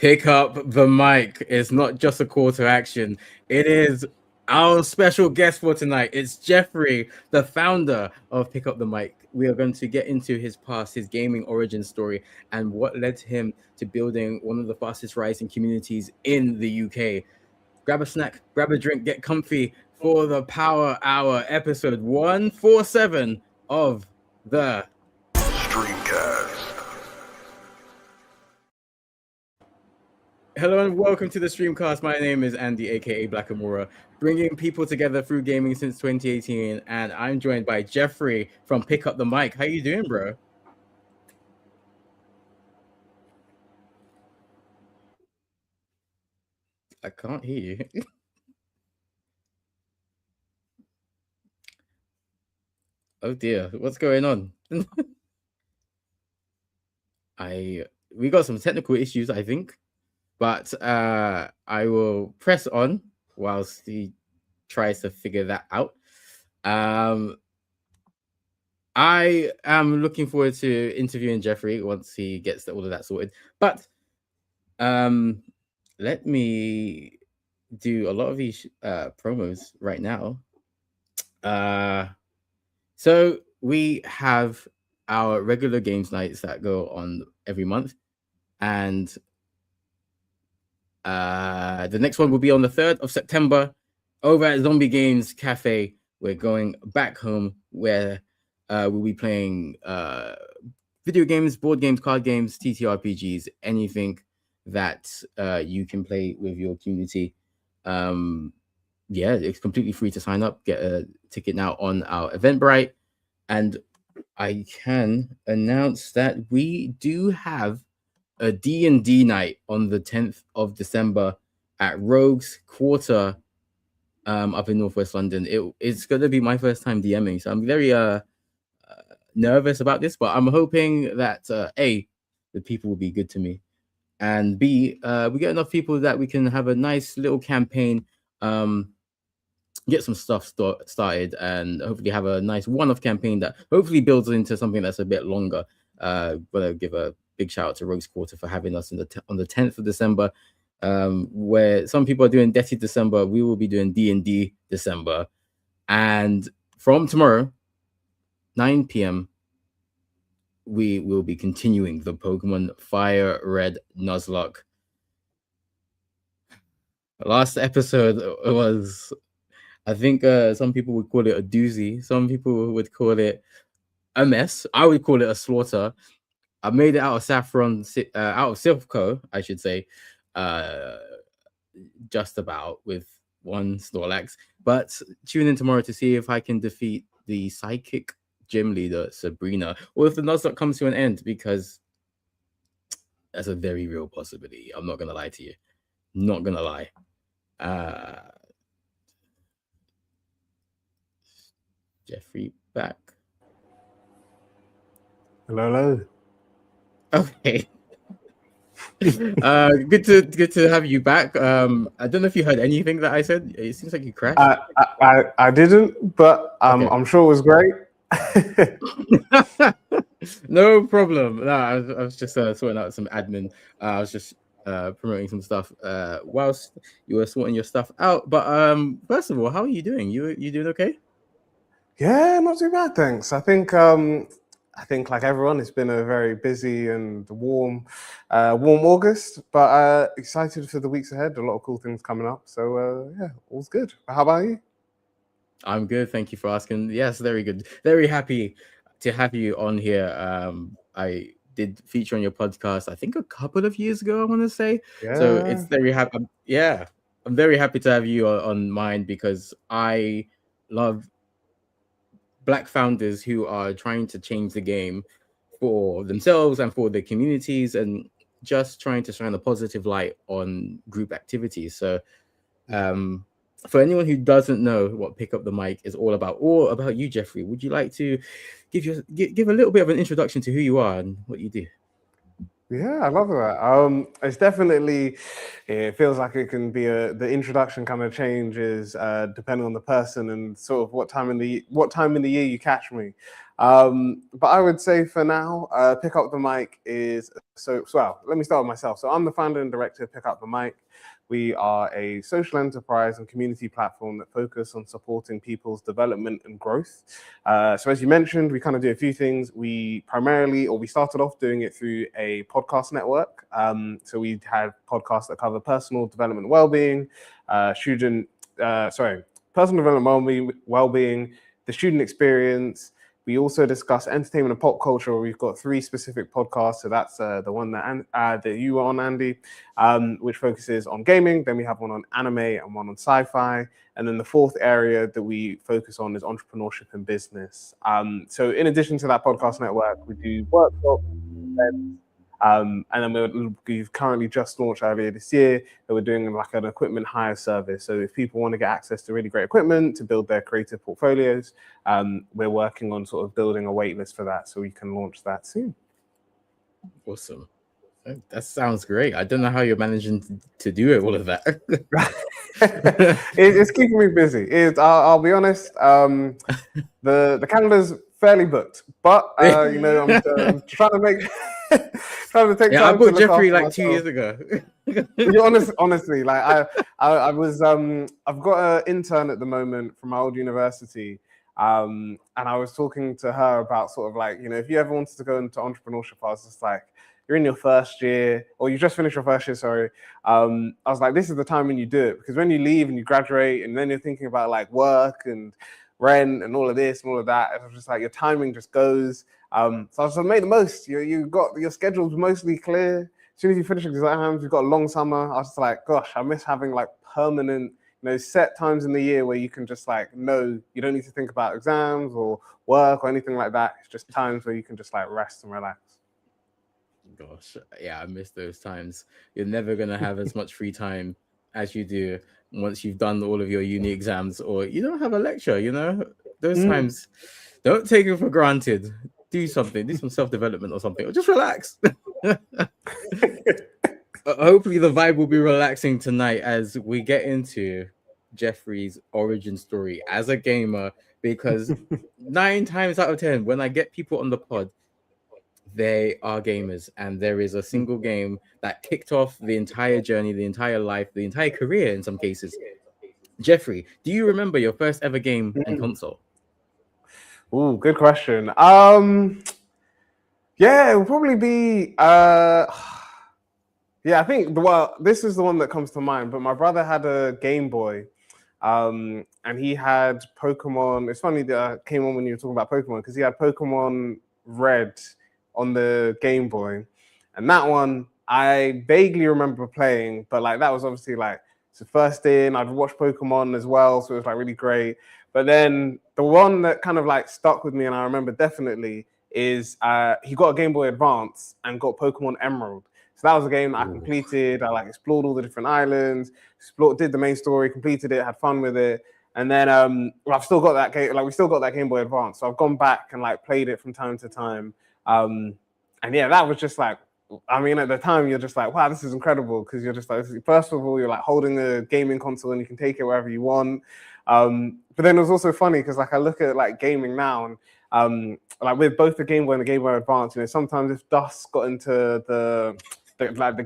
Pick up the mic. It's not just a call to action. It is our special guest for tonight. It's Jeffrey, the founder of Pick Up the Mic. We are going to get into his past, his gaming origin story, and what led him to building one of the fastest rising communities in the UK. Grab a snack, grab a drink, get comfy for the Power Hour episode 147 of the Streamcast. Hello and welcome to the Streamcast. My name is Andy, aka Black Amora, bringing people together through gaming since 2018, and I'm joined by Jeffrey from Pick Up the Mic. How you doing, bro? I can't hear you. Oh dear, what's going on? We got some technical issues, I think. But I will press on whilst he tries to figure that out. I am looking forward to interviewing Jeffrey once he gets all of that sorted. But let me do a lot of these promos right now. So we have our regular games nights that go on every month. And the next one will be on the 3rd of September over at Zombie Games Cafe. We're going back home where we'll be playing video games, board games, card games, TTRPGs, anything that you can play with your community. Yeah, it's completely free to sign up. Get a ticket now on our Eventbrite. And I can announce that we do have a D&D night on the 10th of December at Rogues Quarter up in Northwest London. It's going to be my first time DMing, so I'm very nervous about this, but I'm hoping that A, the people will be good to me, and B, we get enough people that we can have a nice little campaign, get some stuff started, and hopefully have a nice one-off campaign that hopefully builds into something that's a bit longer. Gonna give a big shout out to Rogues Quarter for having us on the 10th of December, where some people are doing Dirty December. We will be doing D&D December. And from tomorrow, 9 p.m., we will be continuing the Pokemon Fire Red Nuzlocke. Last episode was, I think some people would call it a doozy. Some people would call it a mess. I would call it a slaughter. I made it out of Saffron, out of Silphco, I should say, just about with one Snorlax. But tune in tomorrow to see if I can defeat the psychic gym leader, Sabrina, or if the Nuzlocke comes to an end, because that's a very real possibility. I'm not going to lie to you. Not going to lie. Jeffrey back. Hello. Okay. Good to have you back. I don't know if you heard anything that I said. It seems like you crashed. I didn't, but okay. I'm sure it was great. No problem. No, I was just sorting out some admin. I was just promoting some stuff whilst you were sorting your stuff out. But first of all, how are you doing? You doing okay? Yeah, not too bad, thanks. I think like everyone, it's been a very busy and warm August, but excited for the weeks ahead. A lot of cool things coming up. So yeah, all's good. How about you? I'm good. Thank you for asking. Yes, very good. Very happy to have you on here. I did feature on your podcast, I think a couple of years ago, I want to say. Yeah. So it's very happy. I'm very happy to have you on mine, because I love Black founders who are trying to change the game for themselves and for their communities, and just trying to shine a positive light on group activities. So for anyone who doesn't know what Pick Up the Mic is all about you, Jeffrey, would you like to give a little bit of an introduction to who you are and what you do? Yeah, I love that. It's definitely, it feels like it can be the introduction kind of changes depending on the person and sort of what time in the year you catch me. But I would say for now, Pick Up the Mic is well. Let me start with myself. So I'm the founder and director of Pick Up the Mic. We are a social enterprise and community platform that focus on supporting people's development and growth. So as you mentioned, we kind of do a few things. We started off doing it through a podcast network. So we have podcasts that cover personal development, well-being, personal development, well-being, the student experience. We also discuss entertainment and pop culture. We've got 3 specific podcasts. So that's the one that you were on, Andy, which focuses on gaming. Then we have one on anime and one on sci-fi. And then the 4th area that we focus on is entrepreneurship and business. So in addition to that podcast network, we do workshops, events, and then we've currently just launched earlier this year that we're doing like an equipment hire service. So if people want to get access to really great equipment to build their creative portfolios, we're working on sort of building a wait list for that so we can launch that soon. Awesome. That sounds great. I don't know how you're managing to do all of that. It's keeping me busy. I'll be honest. The calendar's fairly booked, but I'm trying to take time. I bought to Jeffrey like myself. 2 years ago. Honestly, like I was I've got an intern at the moment from my old university. And I was talking to her about sort of like, if you ever wanted to go into entrepreneurship, I was just like, you're in your first year, or you just finished your first year, sorry. I was like, this is the time when you do it, because when you leave and you graduate and then you're thinking about like work and rent and all of this and all of that, it's just like your timing just goes. So I just made the most. You got your schedule's mostly clear. As soon as you finish exams, you've got a long summer. I was just like, gosh, I miss having like permanent, set times in the year where you can just like know you don't need to think about exams or work or anything like that. It's just times where you can just like rest and relax. Gosh, yeah, I miss those times. You're never gonna have as much free time as you do once you've done all of your uni exams, or you don't have a lecture. Those times, don't take it for granted. Do something, do some self-development or something, or just relax. Hopefully the vibe will be relaxing tonight as we get into Jeffrey's origin story as a gamer, because 9 times out of 10 when I get people on the pod, they are gamers, and there is a single game that kicked off the entire journey, the entire life, the entire career in some cases. Jeffrey, do you remember your first ever game and console? Ooh, good question. Yeah, it would probably be I think this is the one that comes to mind, but my brother had a Game Boy. And he had Pokemon. It's funny that I came on when you were talking about Pokemon, because he had Pokemon Red on the Game Boy, and that one I vaguely remember playing, but like that was obviously like it's the first in. I'd watched Pokemon as well, so it was like really great. But then the one that kind of like stuck with me, and I remember definitely, is he got a Game Boy Advance and got Pokemon Emerald. So that was a game that I completed. I like explored all the different islands, did the main story, completed it, had fun with it. And then I've still got that game. Like we still got that Game Boy Advance. So I've gone back and like played it from time to time. And yeah, that was just like, I mean, at the time you're just like, wow, this is incredible, because you're just like, first of all, you're like holding a gaming console and you can take it wherever you want. But then it was also funny because like I look at like gaming now, and like with both the Game Boy and the Game Boy Advance, sometimes if dust got into the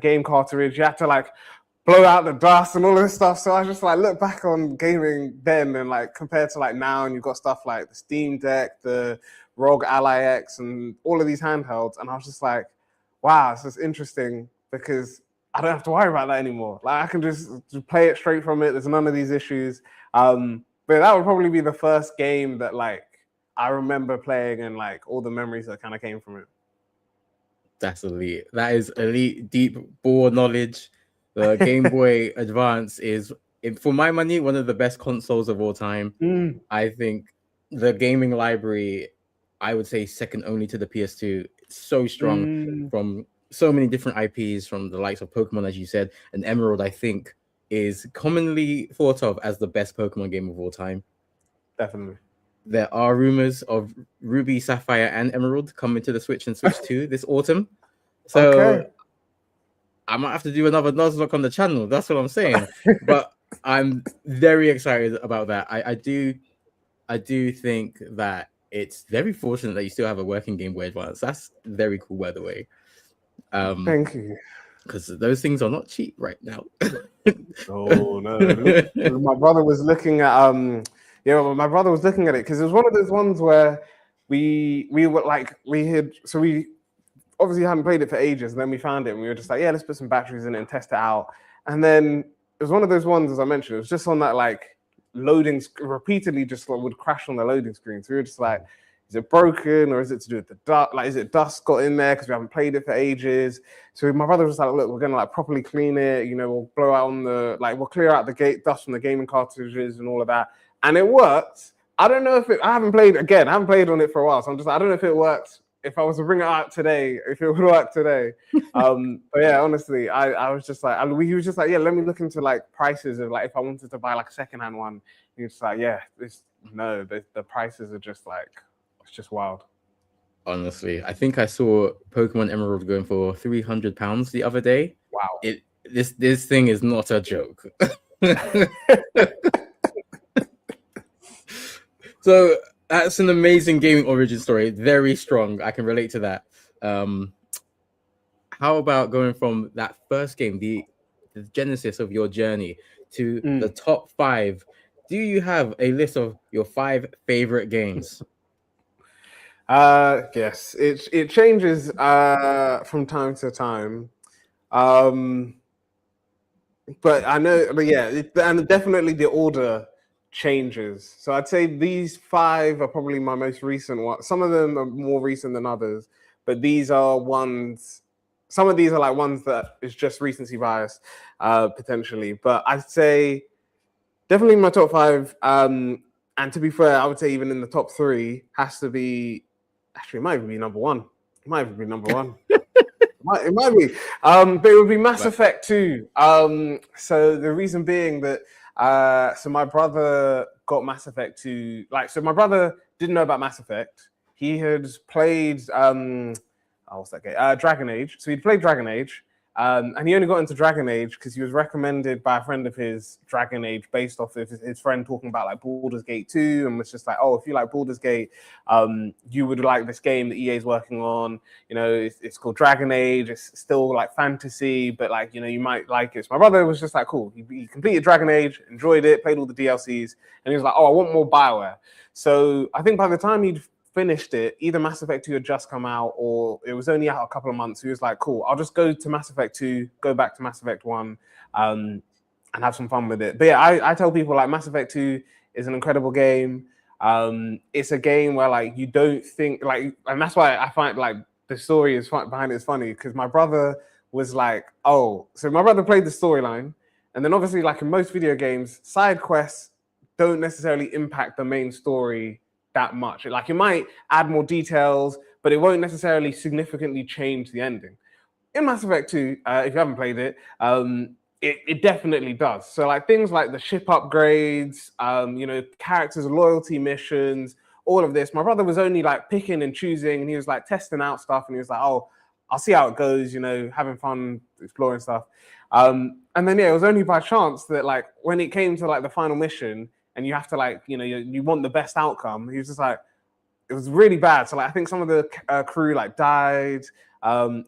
game cartridge, you had to like blow out the dust and all this stuff. So I just like look back on gaming then and like compared to like now, and you've got stuff like the Steam Deck, the ROG Ally X, and all of these handhelds, and I was just like, wow, this is interesting because I don't have to worry about that anymore. Like I can just play it straight from it. There's none of these issues. But that would probably be the first game that like I remember playing, and like all the memories that kind of came from it. That's elite. That is elite, deep bore knowledge. The Game Boy Advance is, for my money, one of the best consoles of all time. I think the gaming library, I would say second only to the PS2. It's so strong from so many different IPs, from the likes of Pokemon, as you said, and Emerald, I think, is commonly thought of as the best Pokemon game of all time. Definitely. There are rumors of Ruby, Sapphire, and Emerald coming to the Switch and Switch 2 this autumn. So I might have to do another Nuzlocke on the channel. That's what I'm saying. But I'm very excited about that. I do think that it's very fortunate that you still have a working Game Boy Advance. That's very cool, by the way. Thank you. Because those things are not cheap right now. Oh no! My brother was looking at my brother was looking at it because it was one of those ones where we were like we obviously hadn't played it for ages, and then we found it and we were just like, yeah, let's put some batteries in it and test it out. And then it was one of those ones, as I mentioned, it was just on that like loading repeatedly, just like, would crash on the loading screen. So we were just like, is it broken or is it to do with the dust? Like, is it dust got in there because we haven't played it for ages? So my brother was like, look, we're gonna like properly clean it. You know, we'll blow out we'll clear out the dust from the gaming cartridges and all of that. And it worked. I don't know if I haven't played on it for a while, so I don't know if it worked. If I was to bring it out today, if it would work today. But yeah, honestly, I was just like, he was just like, yeah, let me look into like prices of like if I wanted to buy like a secondhand one. He was like, yeah, the prices are just like, it's just wild. Honestly, I think I saw Pokemon Emerald going for £300 the other day. Wow. This thing is not a joke. So that's an amazing gaming origin story. Very strong. I can relate to that. How about going from that first game, the genesis of your journey, to the top 5? Do you have a list of your 5 favorite games? Yes, it changes from time to time. But I know, but yeah, and definitely the order changes. So I'd say these 5 are probably my most recent ones. Some of them are more recent than others, but these are ones. Some of these are like ones that is just recency bias, potentially. But I'd say definitely my top 5. And to be fair, I would say even in the top 3 has to be. Actually, it might even be number 1. It might even be number 1. It might be. But it would be Mass Effect 2. So the reason being that so my brother got Mass Effect 2. So my brother didn't know about Mass Effect. He had played what's that game? Dragon Age. So he'd played Dragon Age. And he only got into Dragon Age because he was recommended by a friend of his Dragon Age based off of his friend talking about like Baldur's Gate 2 and was just like, oh, if you like Baldur's Gate, you would like this game that EA is working on. You know, it's called Dragon Age. It's still like fantasy, but like, you know, you might like it. So my brother was just like, cool. He completed Dragon Age, enjoyed it, played all the DLCs, and he was like, oh, I want more BioWare. So I think by the time he'd finished it, either Mass Effect 2 had just come out or it was only out a couple of months. He was like, cool, I'll just go to Mass Effect 2, go back to Mass Effect 1, and have some fun with it. But yeah, I tell people like Mass Effect 2 is an incredible game. It's a game where like you don't think like, and that's why I find like the story is behind it is funny because my brother was like, oh, so my brother played the storyline, and then obviously like in most video games, side quests don't necessarily impact the main story that much. Like it might add more details, but it won't necessarily significantly change the ending. In Mass Effect 2, if you haven't played it, it definitely does. So like things like the ship upgrades, you know, characters' loyalty missions, all of this. My brother was only like picking and choosing, and he was like testing out stuff, and he was like, oh, I'll see how it goes, you know, having fun, exploring stuff. And then yeah, it was only by chance that like when it came to like the final mission, and you have to like, you know, you want the best outcome. He was just like, it was really bad. So like, I think some of the crew like died.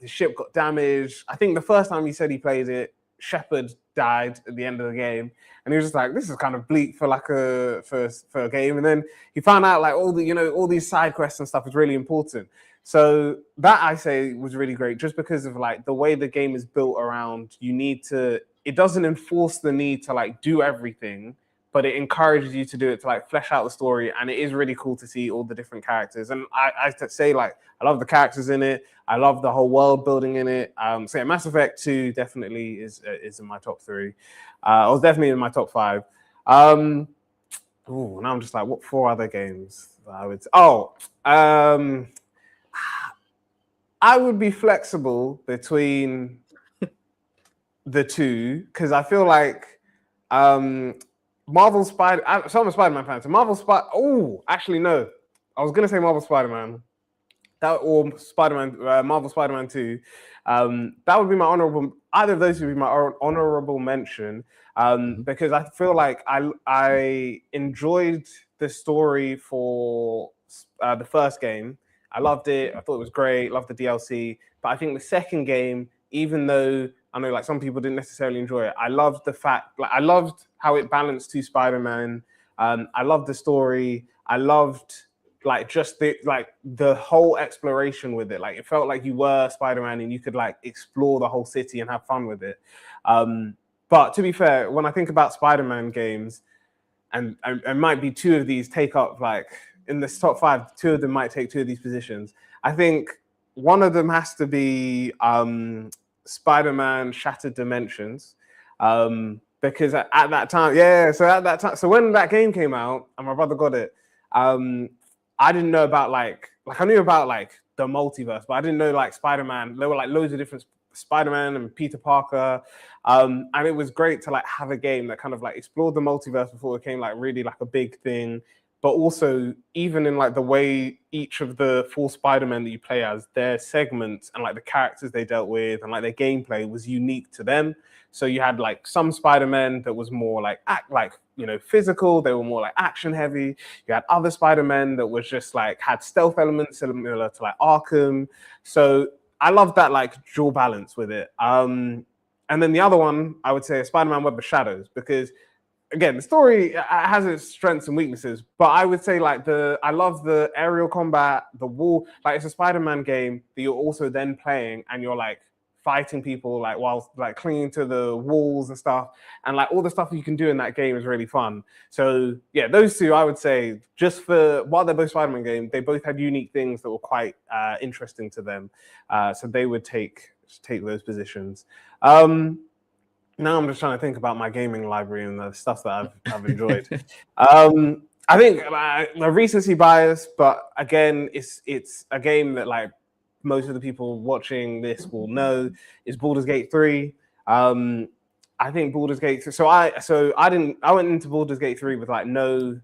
His ship got damaged. I think the first time he said he played it, Shepard died at the end of the game, and he was just like, this is kind of bleak for like for a game. And then he found out like all these side quests and stuff is really important. So that I say was really great, just because of like the way the game is built around. It doesn't enforce the need to like do everything, but it encourages you to do it to like flesh out the story, and it is really cool to see all the different characters. And I say like I love the characters in it. I love the whole world building in it. So yeah, Mass Effect 2 definitely is in my top 3. I was definitely in my top 5. Now I'm just like, what 4 other games I would? I would be flexible between the 2 because I feel like Marvel Spider-Man fan. So Marvel Spider. Oh, actually no. I was gonna say Marvel Spider-Man, that or Spider-Man, Marvel Spider-Man 2. That would be my honorable. Either of those would be my honorable mention, because I feel like I enjoyed the story for the first game. I loved it. I thought it was great. Loved the DLC. But I think the second game, even though I know like some people didn't necessarily enjoy it, I loved the fact, like I loved how it balanced two Spider-Man. I loved the story. I loved like just the whole exploration with it. Like it felt like you were Spider-Man and you could like explore the whole city and have fun with it. But to be fair, when I think about Spider-Man games, and might be two of these take up like in this top 5, two of them might take two of these positions. I think one of them has to be Spider-Man Shattered Dimensions. Because at that time, so when that game came out and my brother got it, I didn't know about like I knew about like the multiverse, but I didn't know like Spider-Man. There were like loads of different Spider-Man and Peter Parker, and it was great to like have a game that kind of like explored the multiverse before it became like really like a big thing. But also, even in like the way each of the 4 Spider-Men that you play as, their segments and like the characters they dealt with and like their gameplay was unique to them. So you had like some Spider-Men that was more like physical. They were more like action heavy. You had other Spider-Men that was just like had stealth elements similar to like Arkham. So I love that like dual balance with it. And then the other one I would say is Spider-Man Web of Shadows, because again, the story has its strengths and weaknesses, but I would say like I love the aerial combat, the wall. Like it's a Spider-Man game that you're also then playing, and you're like fighting people like while like clinging to the walls and stuff, and like all the stuff you can do in that game is really fun. So yeah, those two I would say, just for while they're both Spider-Man games, they both had unique things that were quite interesting to them. So they would take those positions. Now I'm just trying to think about my gaming library and the stuff that I've enjoyed. I think the recency bias, but again, it's a game that like most of the people watching this will know is Baldur's Gate 3. I think Baldur's Gate 3. So I went into Baldur's Gate 3 with like no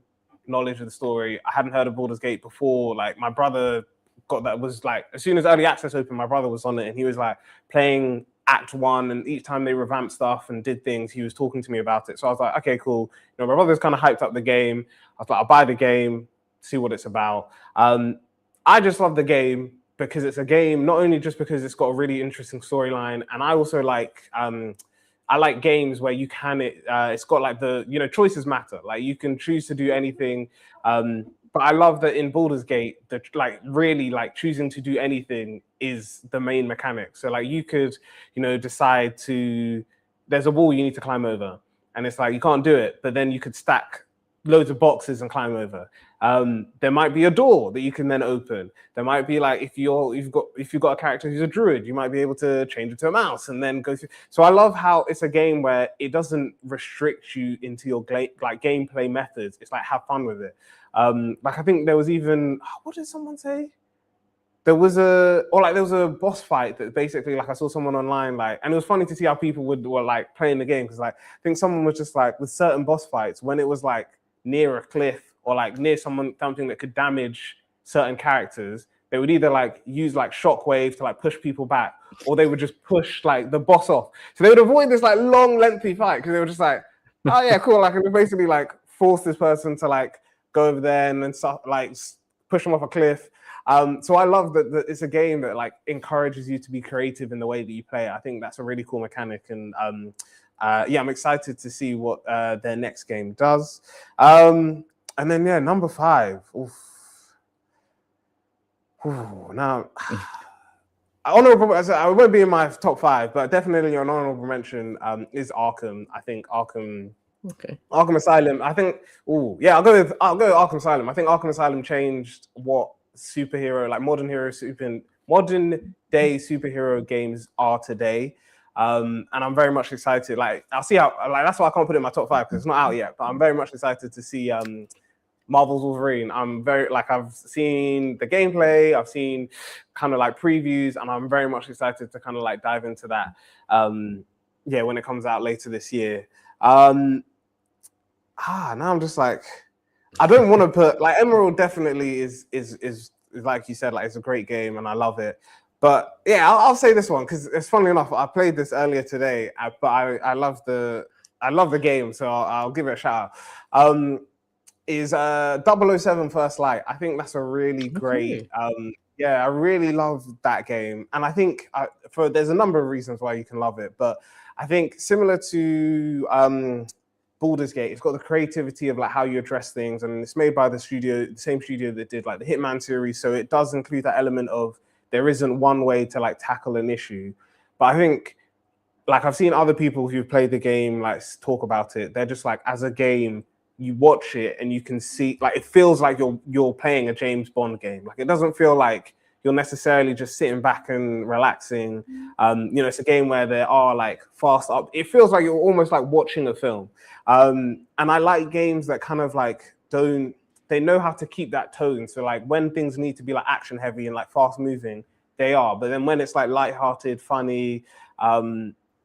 knowledge of the story. I hadn't heard of Baldur's Gate before. Like my brother got that, was like as soon as early access opened, my brother was on it and he was like playing Act 1, and each time they revamped stuff and did things, he was talking to me about it. So I was like, okay, cool. You know, my brother's kind of hyped up the game. I was like, I'll buy the game, see what it's about. I just love the game because it's a game, not only just because it's got a really interesting storyline, and I also like I like games where you can it's got like the choices matter. Like you can choose to do anything. But I love that in Baldur's Gate, that like really like choosing to do anything is the main mechanic. So like you could, decide to, there's a wall you need to climb over, and it's like you can't do it, but then you could stack loads of boxes and climb over. There might be a door that you can then open. There might be like if you've got a character who's a druid, you might be able to change it to a mouse and then go through. So I love how it's a game where it doesn't restrict you into your like gameplay methods. It's like have fun with it. Like I think there was even, what did someone say? There was a boss fight that basically like I saw someone online like, and it was funny to see how people were like playing the game, because like I think someone was just like with certain boss fights, when it was like near a cliff or like near something that could damage certain characters, they would either like use like shockwave to like push people back, or they would just push like the boss off. So they would avoid this like long lengthy fight because they were just like, oh yeah, cool. I can basically like force this person to like go over there and then stuff, like push them off a cliff. So I love that it's a game that like encourages you to be creative in the way that you play it. I think that's a really cool mechanic, and yeah, I'm excited to see what their next game does. And then yeah, number 5. Oof. Ooh, now honorable. I won't be in my top 5, but definitely an honorable mention is Arkham. I think Arkham. Okay. Arkham Asylum. I think. Oh yeah, I'll go with Arkham Asylum. I think Arkham Asylum changed what superhero, like modern day superhero games are today. And I'm very much excited. Like I'll see how. Like that's why I can't put it in my top 5 because it's not out yet. But I'm very much excited to see Marvel's Wolverine. I'm very I've seen the gameplay. I've seen kind of like previews, and I'm very much excited to kind of like dive into that. Yeah, when it comes out later this year. Now I'm just like, I don't want to put like Emerald definitely is like you said, like it's a great game and I love it. But yeah, I'll say this one because it's funny enough. I played this earlier today, but I love the game, so I'll give it a shout out. Is 007 First Light. I think that's a really great. Yeah, I really love that game, and I think there's a number of reasons why you can love it, but I think similar to Baldur's Gate, it's got the creativity of like how you address things, and it's made by the same studio that did like the Hitman series, so it does include that element of there isn't one way to like tackle an issue. But I think like I've seen other people who've played the game like talk about it. They're just like, as a game, you watch it and you can see like it feels like you're playing a James Bond game. Like it doesn't feel like you're necessarily just sitting back and relaxing. It's a game where there are like fast up. It feels like you're almost like watching a film. And I like games that kind of like they know how to keep that tone. So like when things need to be like action heavy and like fast moving, they are. But then when it's like lighthearted, funny,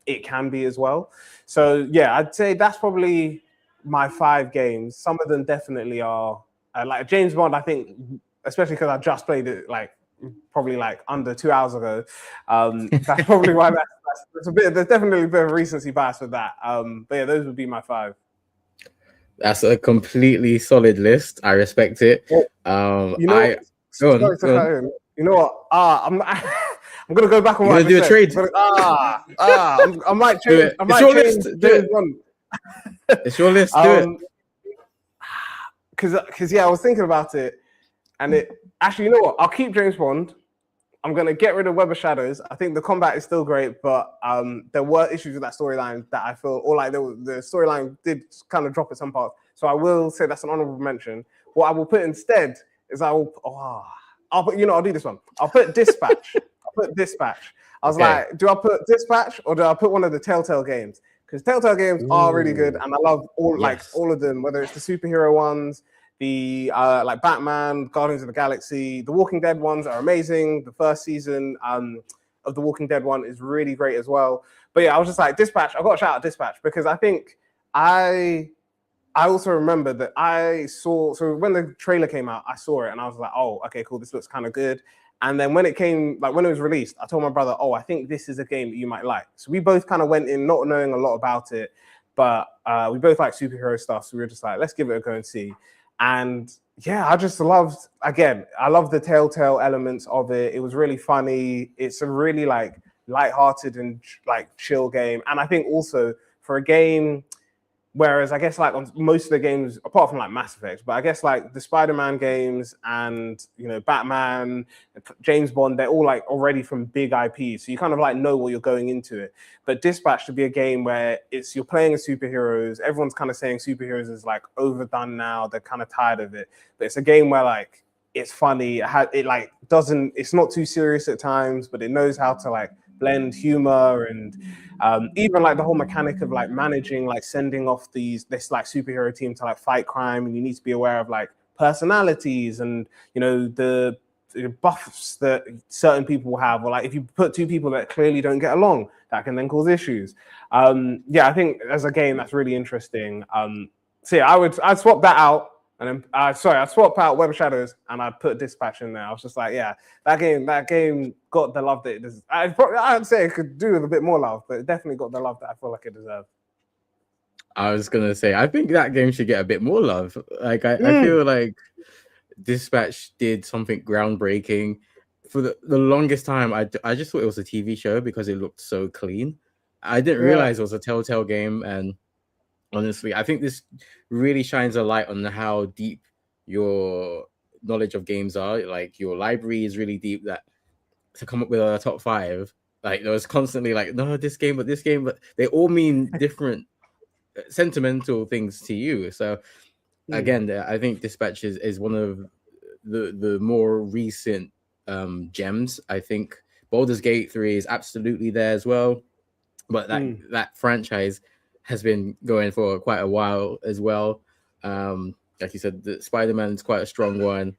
it can be as well. So yeah, I'd say that's probably my 5 games. Some of them definitely are like James Bond. I think, especially because I just played it like probably like under 2 hours ago. That's probably why there's definitely a bit of recency bias with that. But yeah, those would be my 5. That's a completely solid list. I respect it. Well, you know what? I'm gonna go back on what I do a trade. I might change. I might change James Bond. It's your list. Do it. Because I was thinking about it, and it actually, you know what? I'll keep James Bond. I'm gonna get rid of Web of Shadows. I think the combat is still great, but there were issues with that storyline that I feel, or like the storyline did kind of drop at some parts. So I will say that's an honorable mention. What I will put instead is I'll do this one. I'll put Dispatch. I was like, do I put Dispatch or do I put one of the Telltale games? Because Telltale games are really good, and I love all of them, whether it's the superhero ones, the like Batman, Guardians of the Galaxy, the Walking Dead ones are amazing. The first season of the Walking Dead one is really great as well. But yeah, I was just like, Dispatch. I got to shout out Dispatch because I think I also remember that so when the trailer came out, I saw it and I was like, oh, okay, cool, this looks kind of good. And then when it was released, I told my brother, oh, I think this is a game that you might like. So we both kind of went in not knowing a lot about it, but we both like superhero stuff. So we were just like, let's give it a go and see. And yeah, I love the Telltale elements of it. It was really funny. It's a really like lighthearted and like chill game. And I think also for a game, whereas I guess like on most of the games, apart from like Mass Effect, but I guess like the Spider-Man games and, Batman, James Bond, they're all like already from big IPs. So you kind of like know what you're going into it. But Dispatch should be a game where you're playing as superheroes. Everyone's kind of saying superheroes is like overdone now. They're kind of tired of it. But it's a game where like it's funny. It's not too serious at times, but it knows how to like blend humor and even like the whole mechanic of like managing, like sending off this like superhero team to like fight crime, and you need to be aware of like personalities and the buffs that certain people will have, or like if you put 2 people that clearly don't get along, that can then cause issues. I think as a game that's really interesting. So yeah, I'd swap that out. And then, I'd swap out Web of Shadows and I'd put Dispatch in there. I was just like, yeah, that game got the love that it deserves. I'd say it could do with a bit more love, but it definitely got the love that I feel like it deserved. I was gonna say, I think that game should get a bit more love. Like I feel like Dispatch did something groundbreaking. For the longest time, I just thought it was a TV show because it looked so clean. I didn't realize it was a Telltale game, and honestly, I think this really shines a light on how deep your knowledge of games are. Like your library is really deep. That to come up with a top 5, like there was constantly like, no, this game, but they all mean different sentimental things to you. So again, I think Dispatch is one of the more recent gems. I think Baldur's Gate 3 is absolutely there as well, but that franchise has been going for quite a while as well. Like you said, the Spider-Man is quite a strong one.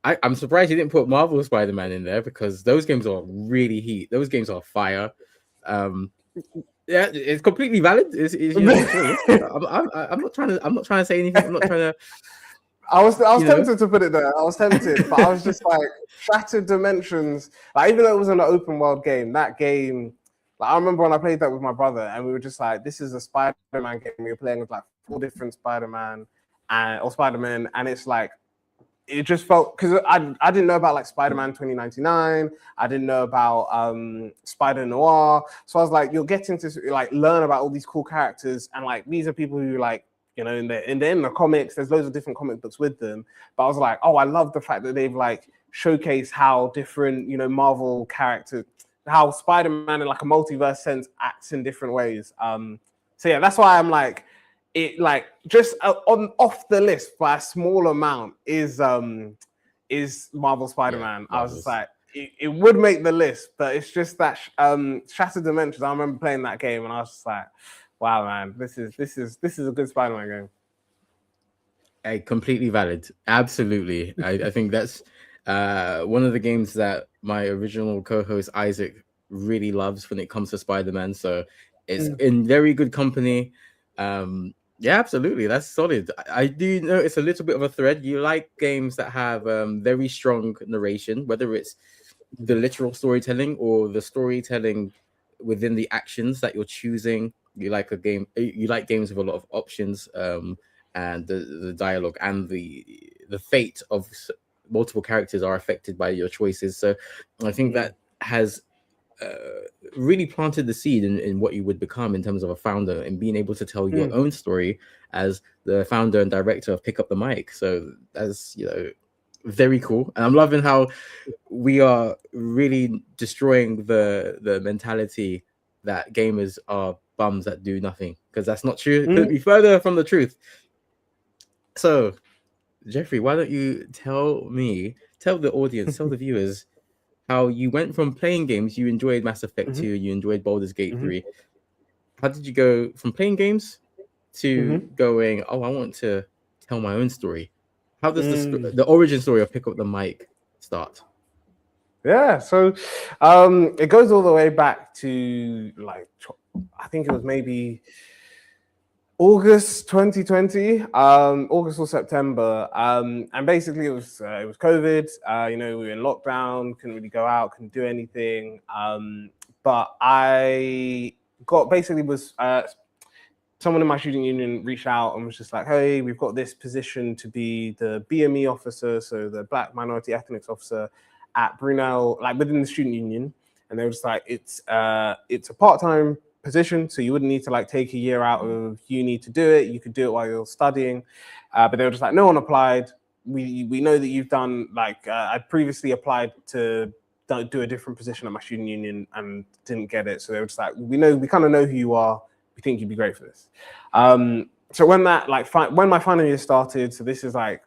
I'm surprised you didn't put Marvel Spider-Man in there because those games are really heat. Those games are fire. Yeah, it's completely valid. I'm not trying to say anything. I'm not trying to. I was You know? tempted to put it there. I was tempted, but I was just like Shattered Dimensions. Like even though it was an open world game, that game. Like I remember when I played that with my brother, and we were just like, "This is a Spider-Man game." We were playing with like 4 different Spider-Man or Spider-Man, and it's like it just felt because I didn't know about like Spider-Man 2099. I didn't know about Spider Noir. So I was like, you're getting to like learn about all these cool characters, and like these are people who like in the comics. There's loads of different comic books with them. But I was like, oh, I love the fact that they've like showcased how different Marvel characters, how Spider-Man in like a multiverse sense acts in different ways. So yeah, that's why I'm like. It like just off the list by a small amount is Marvel Spider-Man. Yeah, I was just like, it would make the list, but it's just that Shattered Dimensions. I remember playing that game, and I was just like, wow, man, this is a good Spider-Man game. Completely valid. Absolutely. I think that's one of the games that my original co-host Isaac really loves when it comes to Spider-Man. So it's in very good company. Yeah, absolutely. That's solid. I do notice a little bit of a thread. You like games that have very strong narration, whether it's the literal storytelling or the storytelling within the actions that you're choosing. You like you like games with a lot of options, and the dialogue and the fate of multiple characters are affected by your choices. So I think that has really planted the seed in what you would become in terms of a founder and being able to tell your own story as the founder and director of Pick Up the Mic. So that's very cool, and I'm loving how we are really destroying the mentality that gamers are bums that do nothing, because that's not true. It couldn't be further from the truth. So Jeffrey, why don't you tell the audience, tell the viewers how you went from playing games, you enjoyed Mass Effect 2, you enjoyed Baldur's Gate 3. How did you go from playing games to going, oh, I want to tell my own story? How does the origin story of Pick Up the Mic start? Yeah, so it goes all the way back to like, I think it was maybe August 2020, August or September, and basically it was COVID. We were in lockdown, couldn't really go out, couldn't do anything. But I was someone in my student union reached out and was just like, "Hey, we've got this position to be the BME officer, so the Black Minority Ethnics officer at Brunel, like within the student union." And they were just like, "It's a part-time position, so you wouldn't need to like take a year out of uni to do it. You could do it while you're studying." But they were just like, no one applied. We know that you've done like I previously applied to do a different position at my student union and didn't get it. So they were just like, we kind of know who you are. We think you'd be great for this. So when that when my final year started, so this is like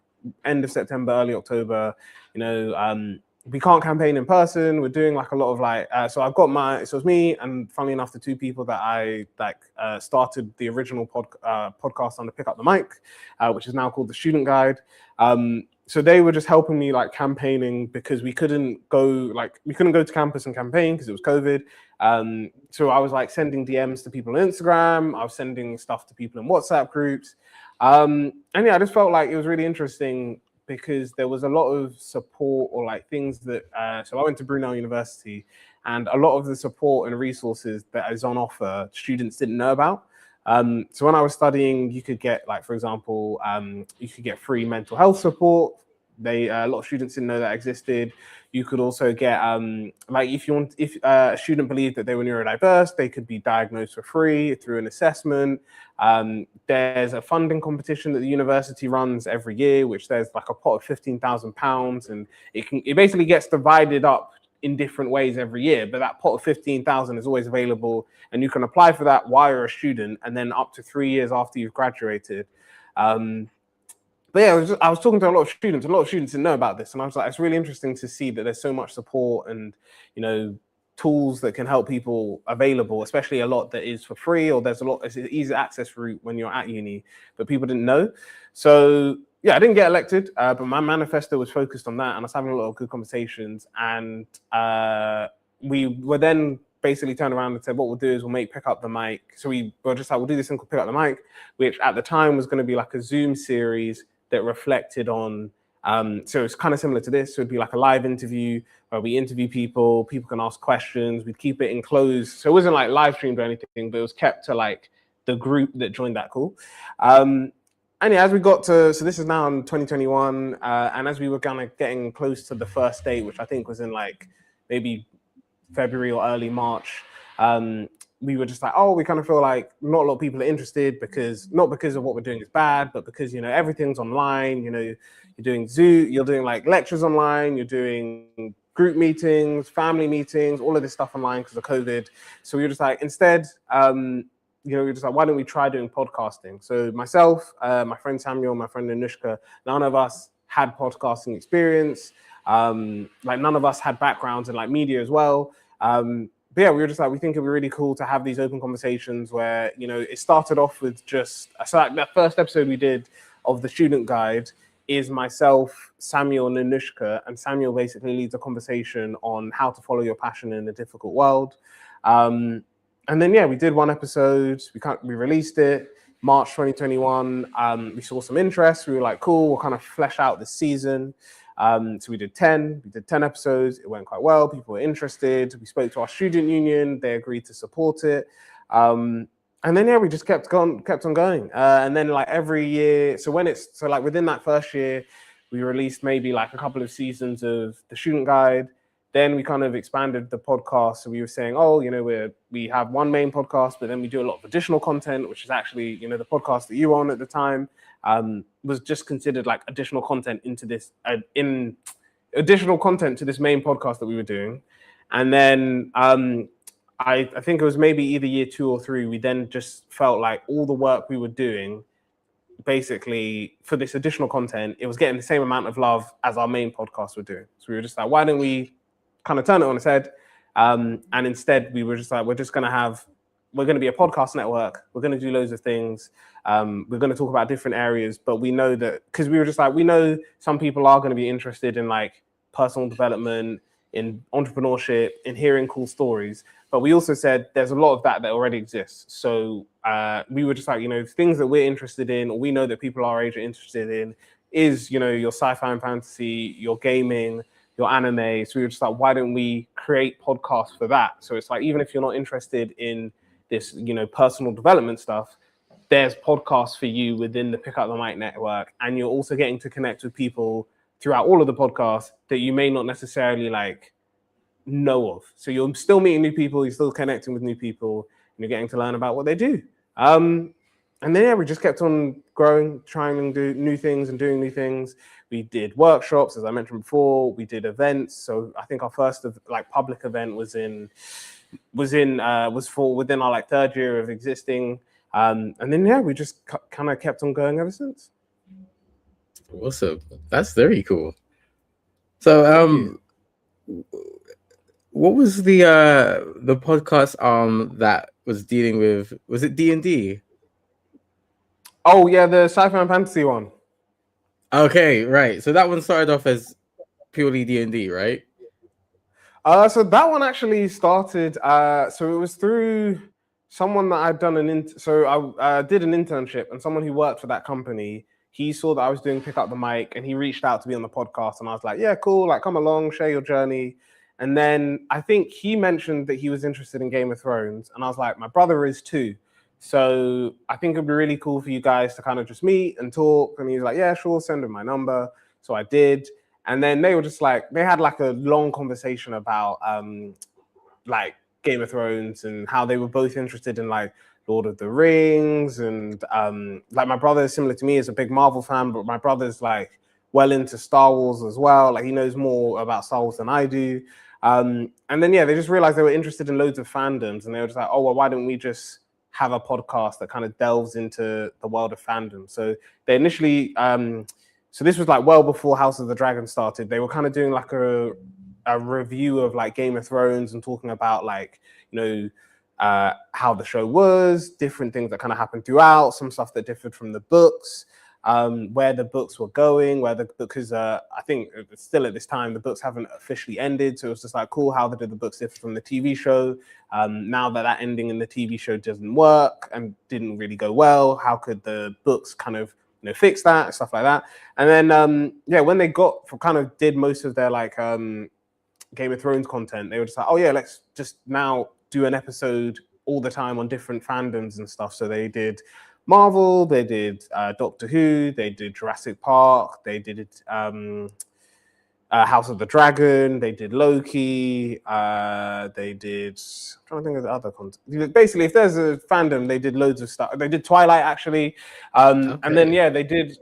end of September, early October, we can't campaign in person. We're doing like a lot of so I've got so it's me and funnily enough, the 2 people that I started the original podcast on to Pick Up the Mic, which is now called the Student Guide. So they were just helping me like campaigning because we couldn't go to campus and campaign because it was COVID. So I was like sending DMs to people on Instagram. I was sending stuff to people in WhatsApp groups. And yeah, I just felt like it was really interesting because there was a lot of support or like things that, so I went to Brunel University and a lot of the support and resources that is on offer, students didn't know about. So when I was studying, you could get like, for example, you could get free mental health support. A lot of students didn't know that existed. You could also get like if a student believed that they were neurodiverse, they could be diagnosed for free through an assessment. There's a funding competition that the university runs every year, which there's like a pot of £15,000, and it basically gets divided up in different ways every year. But that pot of 15,000 is always available, and you can apply for that while you're a student, and then up to 3 years after you've graduated. But yeah, I was talking to a lot of students. A lot of students didn't know about this, and I was like, it's really interesting to see that there's so much support and tools that can help people available, especially a lot that is for free, or there's it's an easy access route when you're at uni, but people didn't know. So yeah, I didn't get elected, but my manifesto was focused on that, and I was having a lot of good conversations. And we were then basically turned around and said, what we'll do is we'll make Pick Up the Mic. So we were just like, we'll do this thing called Pick Up the Mic, which at the time was going to be like a Zoom series that reflected on. So it's kind of similar to this. So it'd be like a live interview where we interview people can ask questions. We'd keep it enclosed. So it wasn't like live streamed or anything, but it was kept to like the group that joined that call. And yeah, as we got to, so this is now in 2021, and as we were kind of getting close to the first date, which I think was in like maybe February or early March, we were just like, oh, we kind of feel like not a lot of people are interested not because of what we're doing is bad, but because, everything's online, you're doing Zoom, you're doing like lectures online, you're doing group meetings, family meetings, all of this stuff online because of COVID. So we were just like, instead, we were just like, why don't we try doing podcasting? So myself, my friend Samuel, my friend Anushka, none of us had podcasting experience. Like none of us had backgrounds in like media as well. But yeah, we were just like, we think it'd be really cool to have these open conversations where, it started off with just, so like that first episode we did of the student guide is myself, Samuel, and Anushka, and Samuel basically leads a conversation on how to follow your passion in a difficult world. And then, yeah, we did one episode, we released it, March 2021, we saw some interest, we were like, cool, we'll kind of flesh out this season. So we did 10 episodes. It went quite well. People were interested. We spoke to our student union. They agreed to support it. And then, yeah, we just kept on going. And then like every year, so like within that first year, we released maybe like a couple of seasons of the student guide. Then we kind of expanded the podcast. So we were saying, oh, we have one main podcast, but then we do a lot of additional content, which is actually, the podcast that you were on at the time. Was just considered like additional content into this, additional content to this main podcast that we were doing. And then I think it was maybe either year 2 or 3, we then just felt like all the work we were doing, basically for this additional content, it was getting the same amount of love as our main podcast were doing. So we were just like, why don't we kind of turn it on its head? And instead we were just like, we're going to be a podcast network. We're going to do loads of things. We're going to talk about different areas, but we know that because we were just like, we know some people are going to be interested in like personal development, in entrepreneurship, in hearing cool stories. But we also said there's a lot of that already exists. So we were just like, things that we're interested in, or we know that people our age are interested in is, your sci-fi and fantasy, your gaming, your anime. So we were just like, why don't we create podcasts for that? So it's like, even if you're not interested in this, personal development stuff, there's podcasts for you within the Pick Up the Mic network. And you're also getting to connect with people throughout all of the podcasts that you may not necessarily like know of. So you're still meeting new people, you're still connecting with new people, and you're getting to learn about what they do. And then, yeah, we just kept on growing, trying and do new things and doing new things. We did workshops, as I mentioned before. We did events. So I think our first like public event was within our like 3rd year of existing. And then, yeah, we just kind of kept on going ever since. Awesome. That's very cool. So, what was the podcast that was dealing with, was it D&D? Oh, yeah, the sci-fi and fantasy one. Okay, right. So that one started off as purely D&D, right? So that one actually started, so it was through someone that I'd done so I did an internship, and someone who worked for that company, he saw that I was doing Pick Up the Mic, and he reached out to be on the podcast, and I was like, yeah, cool, like come along, share your journey. And then I think he mentioned that he was interested in Game of Thrones, and I was like, my brother is too. So I think it'd be really cool for you guys to kind of just meet and talk. And he was like, yeah, sure, send him my number. So I did. And then they were just like, they had like a long conversation about like Game of Thrones and how they were both interested in like Lord of the Rings. And like my brother is similar to me, is a big Marvel fan, but my brother's like well into Star Wars as well. Like he knows more about Star Wars than I do. And then, yeah, they just realized they were interested in loads of fandoms, and they were just like, oh, well, why don't we just have a podcast that kind of delves into the world of fandom? So they initially, so this was like well before House of the Dragon started. They were kind of doing like a review of like Game of Thrones and talking about like, how the show was, different things that kind of happened throughout, some stuff that differed from the books, where the books were going, because I think still at this time, the books haven't officially ended. So it was just like, cool, how did the books differ from the TV show? Now that ending in the TV show doesn't work and didn't really go well, how could the books kind of fix that, stuff like that. And then when they did most of their like Game of Thrones content, they were just like, oh yeah, let's just now do an episode all the time on different fandoms and stuff. So they did Marvel, they did Doctor Who, they did Jurassic Park, they did House of the Dragon, they did Loki, they did, I'm trying to think of the other content. Basically, if there's a fandom, they did loads of stuff. They did Twilight, actually. And then, they did,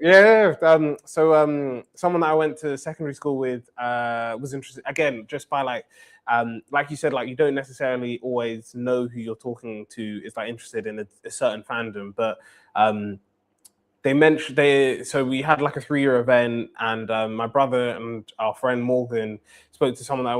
someone that I went to secondary school with was interested, again, just by like you said, like you don't necessarily always know who you're talking to is like interested in a certain fandom, but so we had like a 3-year event, and my brother and our friend Morgan spoke to someone that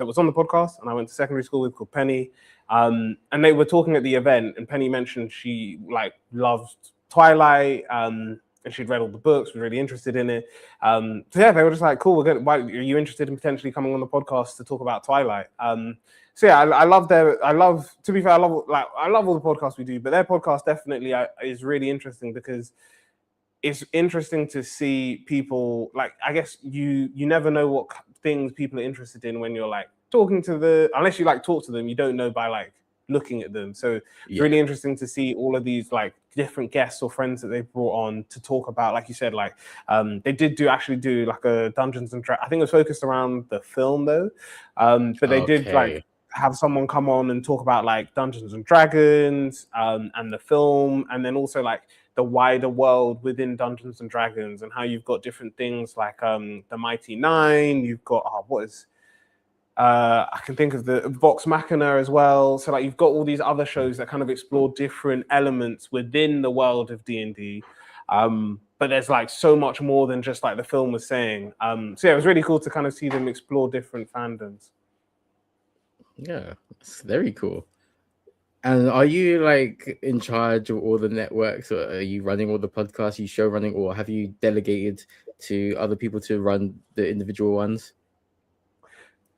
was on the podcast, and I went to secondary school with, called Penny, and they were talking at the event, and Penny mentioned she like loved Twilight, and she'd read all the books, was really interested in it. They were just like, cool, why are you interested in potentially coming on the podcast to talk about Twilight? I love to be fair, I love all the podcasts we do, but their podcast definitely is really interesting because it's interesting to see people, like, I guess you never know what things people are interested in when you're like talking to unless you like talk to them, you don't know by like looking at them. So it's really interesting to see all of these like different guests or friends that they've brought on to talk about, like you said, like they did do like a Dungeons and Dragons. I think it was focused around the film though, but they did like have someone come on and talk about like Dungeons and Dragons and the film, and then also like the wider world within Dungeons and Dragons, and how you've got different things like the Mighty Nine. You've got I can think of the Vox Machina as well. So like you've got all these other shows that kind of explore different elements within the world of D&D. But there's like so much more than just like the film was saying. It was really cool to kind of see them explore different fandoms. Yeah, it's very cool. And are you like in charge of all the networks, or are you running all the podcasts, you show running, or have you delegated to other people to run the individual ones?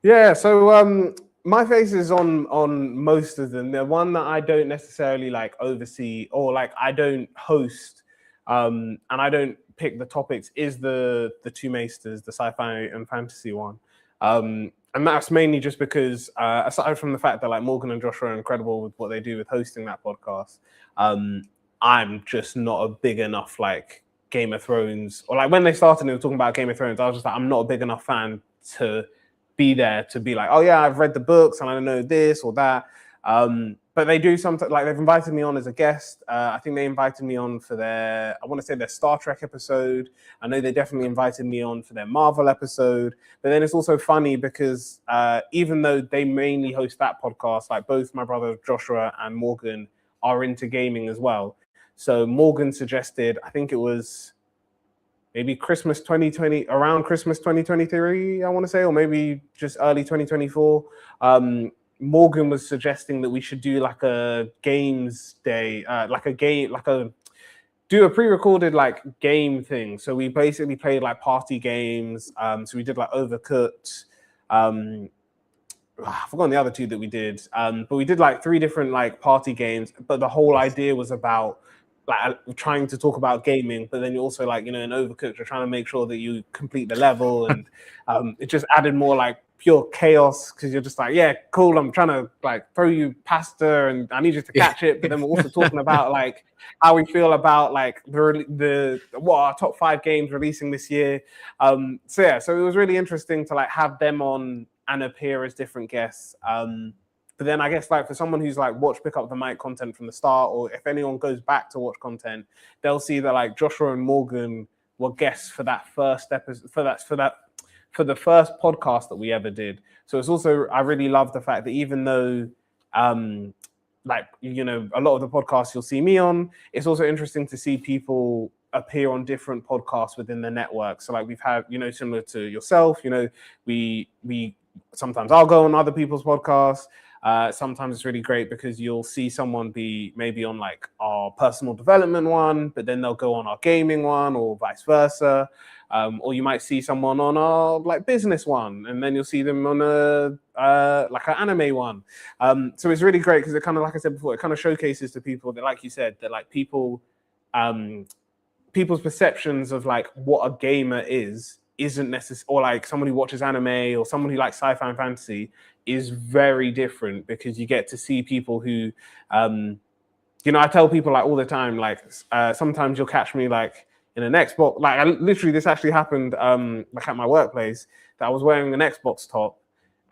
Yeah, so my face is on most of them. The one that I don't necessarily like oversee or like I don't host, and I don't pick the topics is the Two Maesters, the sci-fi and fantasy one. And that's mainly just because, aside from the fact that like Morgan and Joshua are incredible with what they do with hosting that podcast, I'm just not a big enough like Game of Thrones, or like when they started and they were talking about Game of Thrones, I was just like, I'm not a big enough fan to be there to be like, oh yeah, I've read the books and I know this or that. But they do sometimes, like they've invited me on as a guest. I think they invited me on for their Star Trek episode. I know they definitely invited me on for their Marvel episode. But then it's also funny because even though they mainly host that podcast, like both my brother Joshua and Morgan are into gaming as well. So Morgan suggested, I think it was maybe Christmas 2020, around Christmas 2023, I want to say, or maybe just early 2024. Morgan was suggesting that we should do like a games day, do a pre-recorded like game thing. So we basically played like party games. So we did like Overcooked. I've forgotten the other two that we did. But we did like 3 different like party games. But the whole idea was about like trying to talk about gaming, but then you also like, in Overcooked, you're trying to make sure that you complete the level, and it just added more like pure chaos because you're just like, yeah, cool, I'm trying to like throw you pasta and I need you to catch it. But then we're also talking about like how we feel about like the what our top 5 games releasing this year. So it was really interesting to like have them on and appear as different guests. But then I guess like for someone who's like watched Pick Up the Mic content from the start, or if anyone goes back to watch content, they'll see that like Joshua and Morgan were guests for that first episode, for the first podcast that we ever did. So it's also, I really love the fact that even though like, a lot of the podcasts you'll see me on, it's also interesting to see people appear on different podcasts within the network. So like we've had, similar to yourself, we sometimes I'll go on other people's podcasts. Sometimes it's really great because you'll see someone be maybe on like our personal development one, but then they'll go on our gaming one, or vice versa. Or you might see someone on our like business one, and then you'll see them on like an anime one. So it's really great because it kind of, like I said before, it kind of showcases to people that, like you said, that like people people's perceptions of like what a gamer isn't necessary, or like someone who watches anime or someone who likes sci-fi and fantasy is very different, because you get to see people who, I tell people like all the time, like sometimes you'll catch me like in an Xbox, like literally this actually happened like at my workplace, that I was wearing an Xbox top,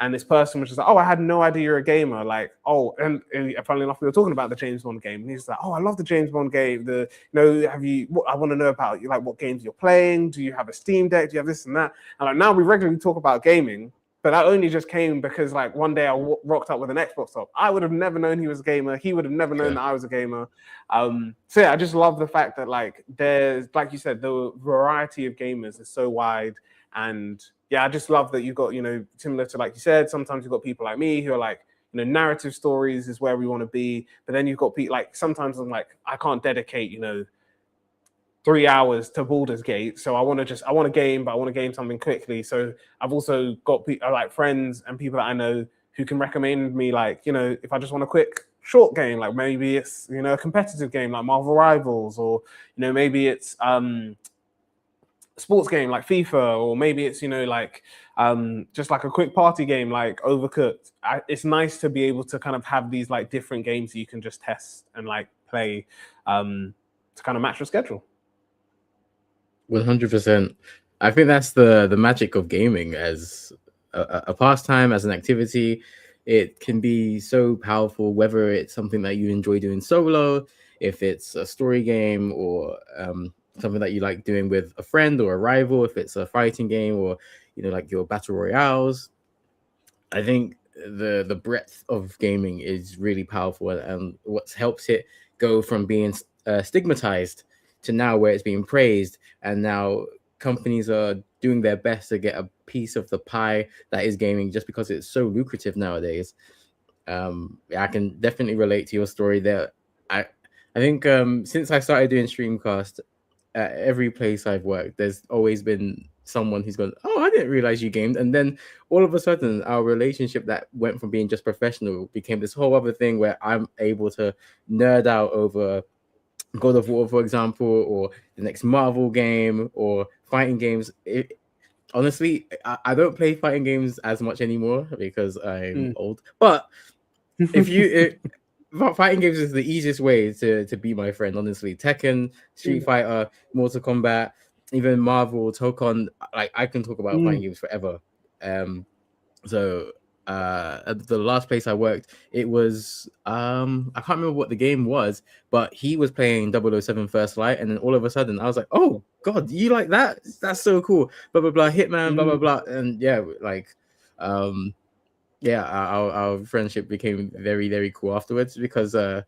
and this person was just like, oh, I had no idea you're a gamer. Like, oh, and funnily enough, we were talking about the James Bond game. And he's like, oh, I love the James Bond game. I want to know about like what games you're playing. Do you have a Steam Deck? Do you have this and that? And like now we regularly talk about gaming, but that only just came because like one day I rocked up with an Xbox top. I would have never known he was a gamer. He would have never known that I was a gamer. So yeah, I just love the fact that like there's, like you said, the variety of gamers is so wide. And yeah, I just love that you've got, similar to like you said, sometimes you've got people like me who are like, narrative stories is where we want to be. But then you've got people like, sometimes I'm like, I can't dedicate, 3 hours to Baldur's Gate. So I want to game, but I want to game something quickly. So I've also got like friends and people that I know who can recommend me, like, if I just want a quick short game, like maybe it's, a competitive game like Marvel Rivals, or, maybe it's, sports game like FIFA, or maybe it's just like a quick party game like Overcooked. It's nice to be able to kind of have these like different games that you can just test and like play to kind of match your schedule. 100%. I think that's the magic of gaming as a pastime, as an activity. It can be so powerful, whether it's something that you enjoy doing solo, if it's a story game, or something that you like doing with a friend or a rival, if it's a fighting game, or like your battle royales. I think the breadth of gaming is really powerful, and what helps it go from being stigmatized to now where it's being praised, and now companies are doing their best to get a piece of the pie that is gaming, just because it's so lucrative nowadays. I can definitely relate to your story there. I think since I started doing Streamcast, at every place I've worked, there's always been someone who's gone, oh, I didn't realize you gamed. And then all of a sudden, our relationship that went from being just professional became this whole other thing where I'm able to nerd out over God of War, for example, or the next Marvel game, or fighting games. Honestly, I don't play fighting games as much anymore because I'm old. But fighting games is the easiest way to be my friend, honestly. Tekken, Street Fighter, Mortal Kombat, even Marvel, Tokon. Like, I can talk about fighting games forever. So at the last place I worked, it was I can't remember what the game was, but he was playing 007 First Light, and then all of a sudden I was like, oh god, you like that? That's so cool. Blah blah blah, Hitman, blah blah blah. And yeah, like our friendship became very, very cool afterwards, because I'm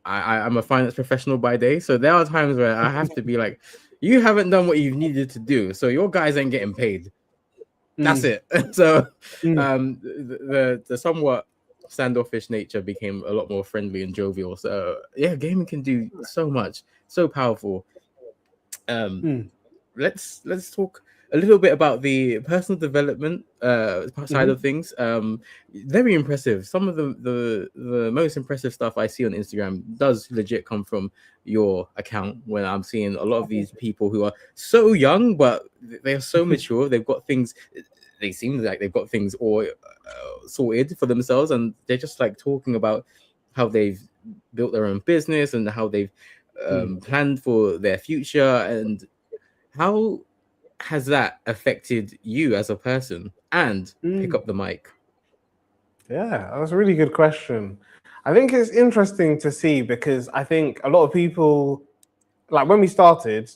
a finance professional by day, so there are times where I have to be like, you haven't done what you needed to do, so your guys ain't getting paid. That's it. So the somewhat standoffish nature became a lot more friendly and jovial. So yeah, gaming can do so much, so powerful. Let's talk a little bit about the personal development side of things. Very impressive. Some of the most impressive stuff I see on Instagram does legit come from your account, when I'm seeing a lot of these people who are so young, but they are so mature. They've got things. They seem like they've got things all sorted for themselves, and they're just like talking about how they've built their own business and how they've planned for their future. And how has that affected you as a person? And pick up the mic. Yeah, that was a really good question. I think it's interesting to see, because I think a lot of people, like when we started,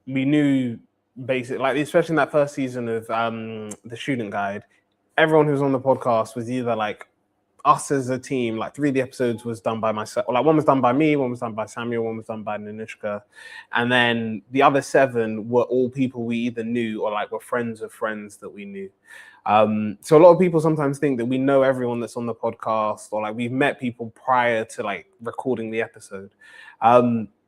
we knew basically, like especially in that first season of the Student Guide, everyone who was on the podcast was either like us as a team. Like 3 of the episodes was done by myself, or like one was done by me, one was done by Samuel, one was done by Nanushka, and then the other 7 were all people we either knew or like were friends of friends that we knew. So a lot of people sometimes think that we know everyone that's on the podcast, or like we've met people prior to like recording the episode.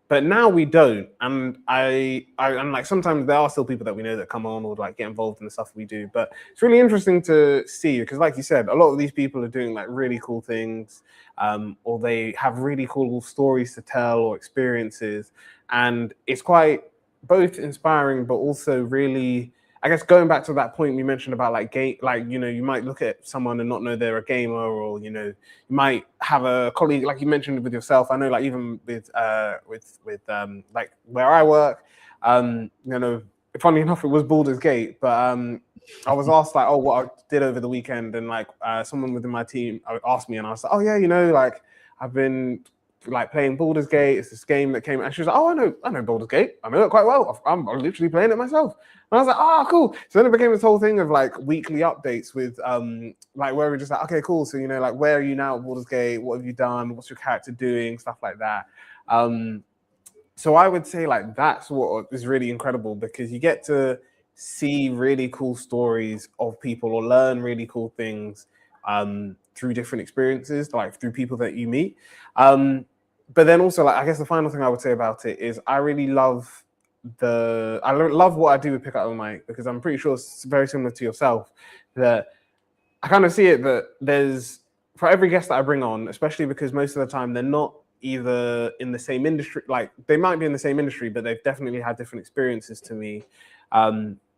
But now we don't, and and like sometimes there are still people that we know that come on or like get involved in the stuff we do. But it's really interesting to see because, like you said, a lot of these people are doing like really cool things, or they have really cool stories to tell or experiences, and it's quite both inspiring but also really. I guess going back to that point we mentioned about like game, like you might look at someone and not know they're a gamer, or you might have a colleague like you mentioned with yourself. I know like even with like where I work, funny enough it was Baldur's Gate, but I was asked like what I did over the weekend, and like someone within my team asked me, and I was like, oh yeah, like I've been like playing Baldur's Gate. It's this game that came, and she was like, oh, I know Baldur's Gate. I know it quite well. I'm literally playing it myself. And I was like, oh, cool. So then it became this whole thing of like weekly updates with like where we're just like, okay, cool. So like where are you now at Baldur's Gate? What have you done? What's your character doing? Stuff like that. So I would say like that's what is really incredible, because you get to see really cool stories of people or learn really cool things through different experiences, like through people that you meet. But then also, like I guess the final thing I would say about it is I really love what I do with Pick Up the Mic, because I'm pretty sure it's very similar to yourself, that I kind of see it that there's, for every guest that I bring on, especially because most of the time they're not either in the same industry, like they might be in the same industry, but they've definitely had different experiences to me.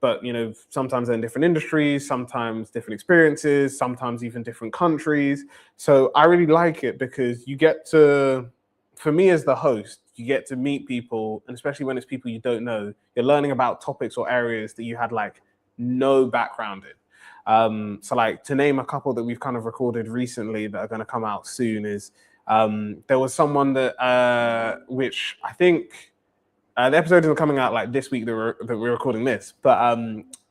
But sometimes they're in different industries, sometimes different experiences, sometimes even different countries. So I really like it because you get to, for me as the host, you get to meet people, and especially when it's people you don't know, you're learning about topics or areas that you had like no background in. So like to name a couple that we've kind of recorded recently that are going to come out soon is there was someone that which I think the episode isn't coming out like this week that we're recording this, but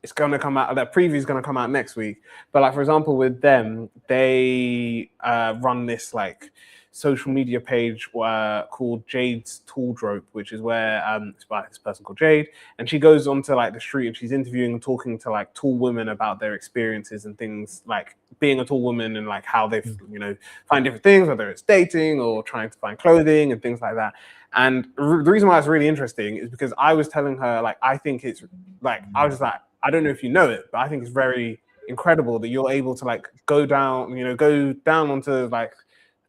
it's going to come out. That preview is going to come out next week. But like for example, with them, they run this like social media page called Jade's Tall Drope, which is where it's by this person called Jade, and she goes onto like the street and she's interviewing and talking to like tall women about their experiences and things like being a tall woman and like how they find different things, whether it's dating or trying to find clothing and things like that. And the reason why it's really interesting is because I was telling her like I think it's like I was just like, I don't know if you know it, but I think it's very incredible that you're able to like go down onto like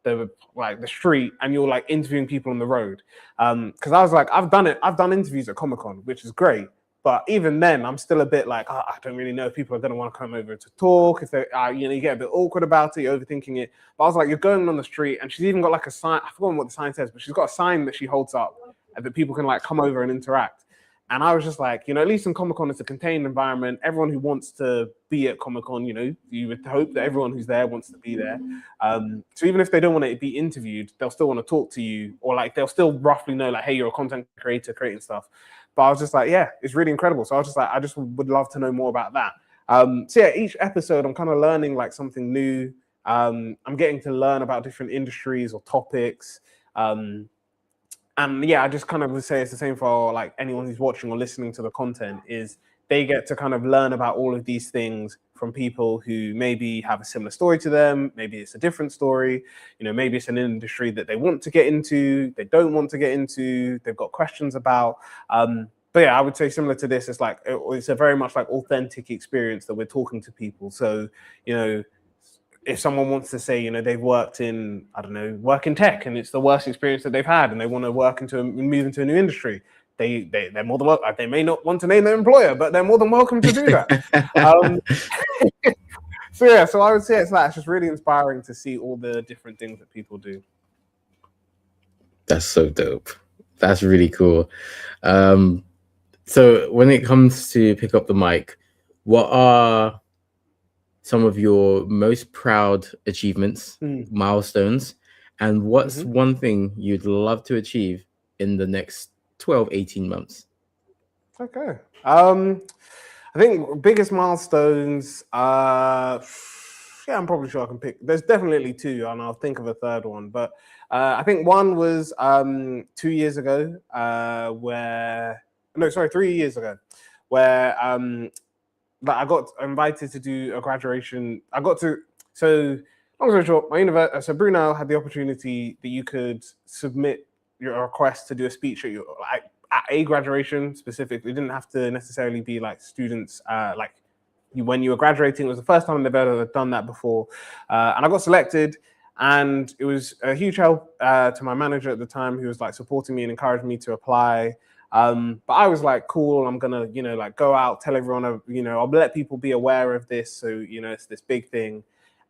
the street and you're like interviewing people on the road. Because I was like, I've done interviews at Comic-Con, which is great. But even then, I'm still a bit like, I don't really know if people are going to want to come over to talk. If they, you get a bit awkward about it, you're overthinking it. But I was like, you're going on the street, and she's even got like a sign. I forgot what the sign says, but she's got a sign that she holds up that people can like come over and interact. And I was just like, at least in Comic-Con, it's a contained environment. Everyone who wants to be at Comic-Con, you would hope that everyone who's there wants to be there. So even if they don't want to be interviewed, they'll still want to talk to you, or like they'll still roughly know like, hey, you're a content creator creating stuff. But I was just like, yeah, it's really incredible. So I was just like, I just would love to know more about that. So yeah, each episode I'm kind of learning like something new. I'm getting to learn about different industries or topics. And yeah, I just kind of would say it's the same for like anyone who's watching or listening to the content, is they get to kind of learn about all of these things from people who maybe have a similar story to them. Maybe it's a different story. Maybe it's an industry that they want to get into, they don't want to get into, they've got questions about. But yeah, I would say similar to this, it's like it's a very much like authentic experience that we're talking to people. So, if someone wants to say, they've worked in, work in tech, and it's the worst experience that they've had, and they want to move into a new industry, they're more than welcome. They may not want to name their employer, but they're more than welcome to do that. So I would say it's just really inspiring to see all the different things that people do. That's so dope. That's really cool. So when it comes to Pick Up the Mic, what are some of your most proud achievements, milestones, and what's one thing you'd love to achieve in the next 12, 18 months? Okay. I think biggest milestones, yeah, I'm probably sure I can pick. There's definitely two, and I'll think of a third one. But I think one was 2 years ago, 3 years ago, where but I got invited to do a graduation. So long story short, my university, so Brunel had the opportunity that you could submit your request to do a speech at at a graduation specifically. It didn't have to necessarily be like students when you were graduating. It was the first time they've ever done that before, and I got selected. And it was a huge help to my manager at the time, who was like supporting me and encouraged me to apply. But I was like, cool, I'm gonna, like go out, tell everyone, I'll let people be aware of this. So, it's this big thing.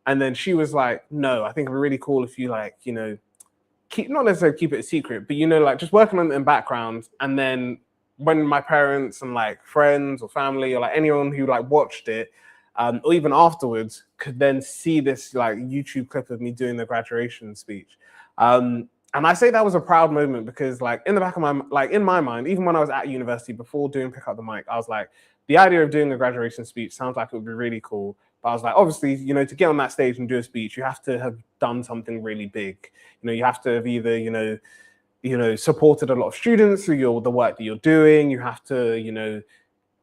And then she was like, no, I think it'd be really cool if you not necessarily keep it a secret, but just working on it in background. And then when my parents and like friends or family or like anyone who like watched it, or even afterwards, could then see this like YouTube clip of me doing the graduation speech. And I say that was a proud moment because like in the back of in my mind, even when I was at university before doing Pick Up the Mic, I was like, the idea of doing a graduation speech sounds like it would be really cool. But I was like, obviously, to get on that stage and do a speech, you have to have done something really big. You have to have either, supported a lot of students through the work that you're doing. You have to,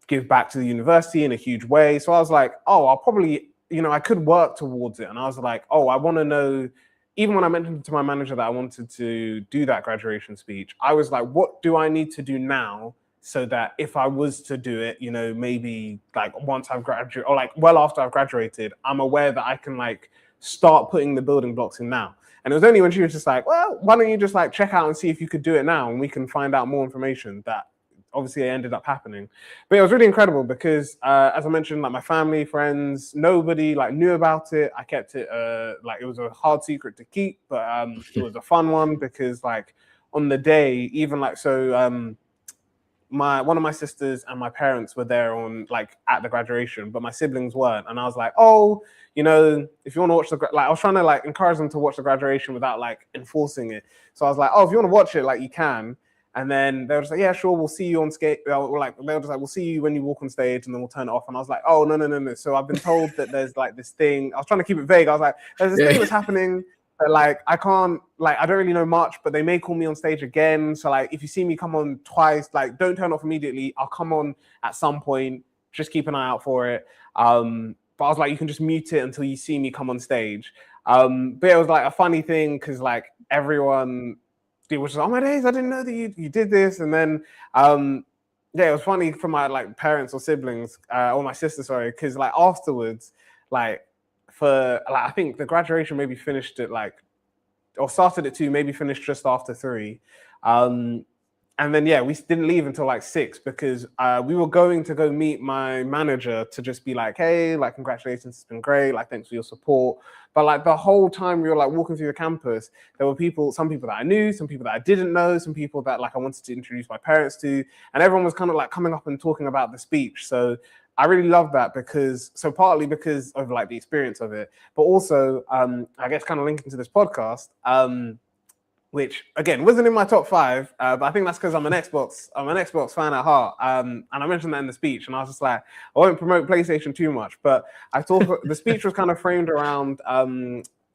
give back to the university in a huge way. So I was like, oh, I'll probably, I could work towards it. And I was like, oh, I want to know, even when I mentioned to my manager that I wanted to do that graduation speech, I was like, what do I need to do now so that if I was to do it, maybe like once I've graduated or like well after I've graduated, I'm aware that I can like start putting the building blocks in now. And it was only when she was just like, well, why don't you just like check out and see if you could do it now and we can find out more information, that obviously it ended up happening. But it was really incredible because as I mentioned, like my family, friends, nobody like knew about it. I kept it like it was a hard secret to keep, but it was a fun one because like on the day, even like so one of my sisters and my parents were there at the graduation, but my siblings weren't. And I was like, oh, if you want to watch I was trying to like encourage them to watch the graduation without like enforcing it. So I was like, oh, if you want to watch it, like you can. And then they were just like, yeah, sure, we'll see you on skate. They were just like, we'll see you when you walk on stage, and then we'll turn it off. And I was like, oh, no. So I've been told that there's like this thing. I was trying to keep it vague. I was like, there's this thing that's happening. But like, I can't, like, I don't really know much, but they may call me on stage again. So like, if you see me come on twice, like, don't turn off immediately. I'll come on at some point. Just keep an eye out for it. But I was like, you can just mute it until you see me come on stage. But it was like a funny thing because like everyone, it was just, oh my days, I didn't know that you did this. And then, it was funny for my like parents or siblings, or my sister, sorry, because like afterwards, like for like I think the graduation maybe finished at like, or started at 2, maybe finished just after 3. And then, we didn't leave until like 6 because we were going to go meet my manager to just be like, hey, like, congratulations, it's been great. Like, thanks for your support. But like the whole time we were like walking through the campus, there were some people that I knew, some people that I didn't know, some people that like I wanted to introduce my parents to. And everyone was kind of like coming up and talking about the speech. So I really love that partly because of like the experience of it, but also I guess kind of linking to this podcast, which again wasn't in my top 5, but I think that's because I'm an Xbox fan at heart. And I mentioned that in the speech, and I was just like, I won't promote PlayStation too much, but I thought the speech was kind of framed around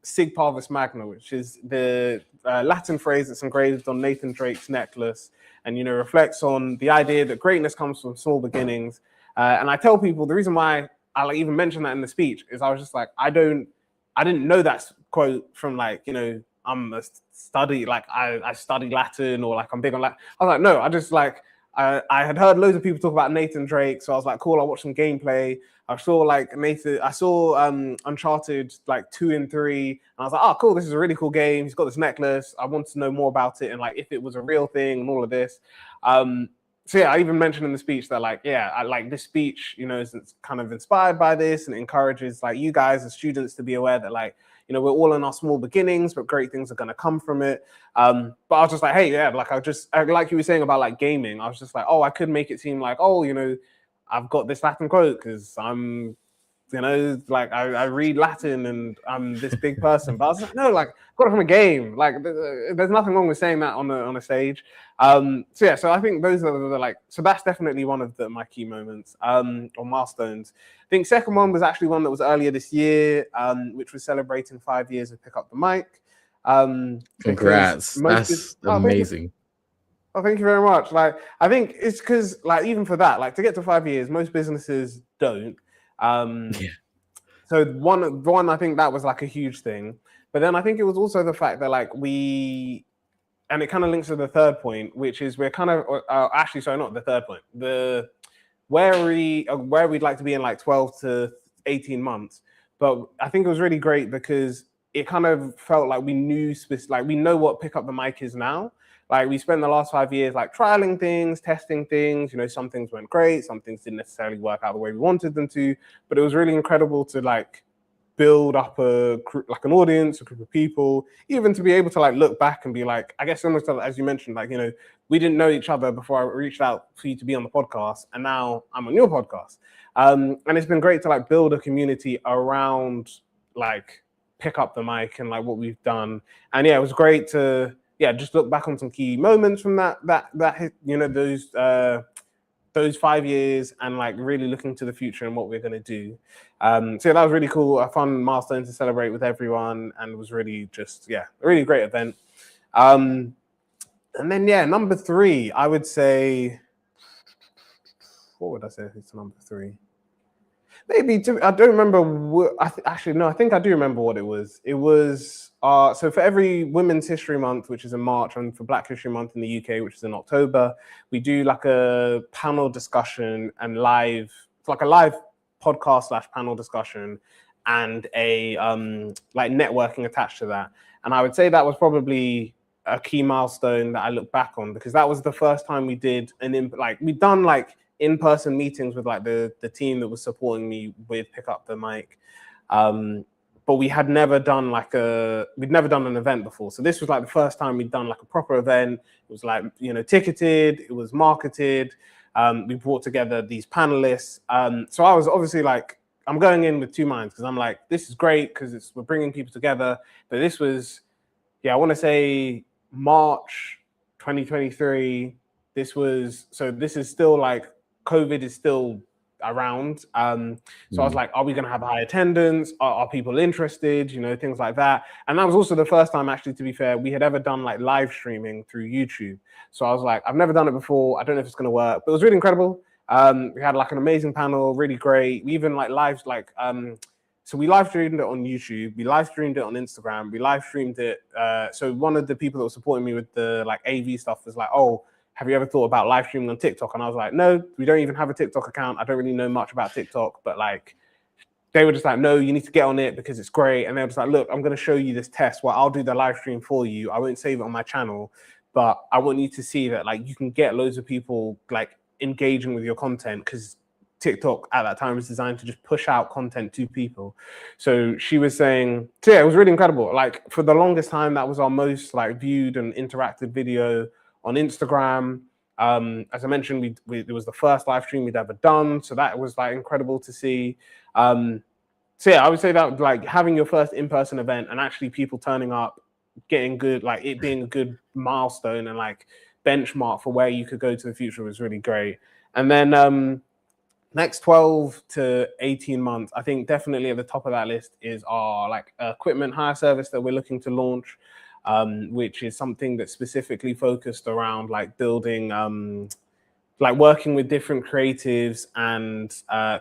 Sig Parvis Magna, which is the Latin phrase that's engraved on Nathan Drake's necklace, and reflects on the idea that greatness comes from small beginnings. And I tell people the reason why I like even mentioned that in the speech is I was just like, I didn't know that quote from like, I'm a study, like I study Latin, or like I'm big on Latin. I was like, no, I just like, I had heard loads of people talk about Nathan Drake. So I was like, cool, I'll watch some gameplay. I saw Uncharted like 2 and 3. And I was like, oh, cool, this is a really cool game. He's got this necklace. I want to know more about it. And like, if it was a real thing and all of this. So I even mentioned in the speech that like, I like this speech, is kind of inspired by this and encourages like you guys as students to be aware that like, we're all in our small beginnings, but great things are going to come from it. But I was just like, hey, like like you were saying about like gaming, I was just like, oh, I could make it seem like, oh, I've got this Latin quote because I'm, like I read Latin and I'm this big person. But I was like, no, like got it from a game. Like there's nothing wrong with saying that on a stage. So I think those are the like, so that's definitely one of my key moments or milestones. I think second one was actually one that was earlier this year, which was celebrating 5 years of Pick Up the Mic. Congrats, that's amazing. Oh, thank you very much. Like, I think it's because, like, even for that, like, to get to 5 years, most businesses don't. So one, I think that was like a huge thing. But then I think it was also the fact that like we and it kind of links to the third point, which is we're kind of actually, sorry, not the third point. Where we'd like to be in like 12 to 18 months. But I think it was really great because it kind of felt like we knew, like we know what Pick Up the Mic is now. Like we spent the last 5 years like trialing things, testing things. You know, some things went great, some things didn't necessarily work out the way we wanted them to. But it was really incredible to like build up an audience, a group of people, even to be able to like look back and be like, I guess almost as you mentioned, like, you know, we didn't know each other before I reached out for you to be on the podcast, and now I'm on your podcast. And it's been great to like build a community around like Pick Up the Mic and like what we've done. And yeah, it was great to just look back on some key moments from that you know, those 5 years, and like really looking to the future and what we're going to do. So yeah, that was really cool. A fun milestone to celebrate with everyone, and it was really just, a really great event. And then, number 3, I would say, what would I say is number 3? Maybe I don't remember. Actually, no, I think I do remember what it was. It was so for every Women's History Month, which is in March, and for Black History Month in the UK, which is in October, we do like a panel discussion and live podcast / panel discussion, and a like networking attached to that. And I would say that was probably a key milestone that I look back on, because that was the first time we did we'd done like in-person meetings with like the team that was supporting me with Pick Up the Mic, but we had never done we'd never done an event before. So this was like the first time we'd done like a proper event. It was like, you know, ticketed, it was marketed. We brought together these panelists. So I was obviously like, I'm going in with two minds, because I'm like, this is great because we're bringing people together. But this was, I want to say March 2023. This is still like COVID is still around. So I was like, are we going to have high attendance? Are people interested? You know, things like that. And that was also the first time, actually, to be fair, we had ever done like live streaming through YouTube. So I was like, I've never done it before. I don't know if it's going to work, but it was really incredible. We had like an amazing panel, really great. We even so we live streamed it on YouTube. We live streamed it on Instagram. We live streamed it. So one of the people that was supporting me with the like AV stuff was like, oh, have you ever thought about live streaming on TikTok? And I was like, no, we don't even have a TikTok account. I don't really know much about TikTok, but like, they were just like, no, you need to get on it because it's great. And they were just like, look, I'm going to show you this test. Well, I'll do the live stream for you. I won't save it on my channel, but I want you to see that like you can get loads of people like engaging with your content, because TikTok at that time was designed to just push out content to people. So she was saying, so yeah, it was really incredible. Like for the longest time, that was our most like viewed and interactive video on Instagram. As I mentioned, it was the first live stream we'd ever done. So that was like incredible to see. So yeah, I would say that like having your first in-person event and actually people turning up, getting good, like it being a good milestone and like benchmark for where you could go to the future was really great. And then next 12 to 18 months, I think definitely at the top of that list is our like equipment hire service that we're looking to launch, which is something that's specifically focused around like building, like working with different creatives and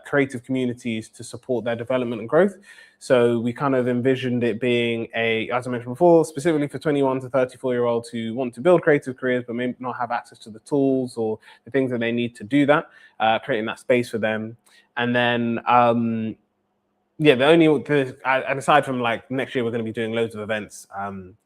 creative communities to support their development and growth. So we kind of envisioned it being as I mentioned before, specifically for 21 to 34-year-olds who want to build creative careers, but maybe not have access to the tools or the things that they need to do that, creating that space for them. And then, and aside from like next year, we're going to be doing loads of events.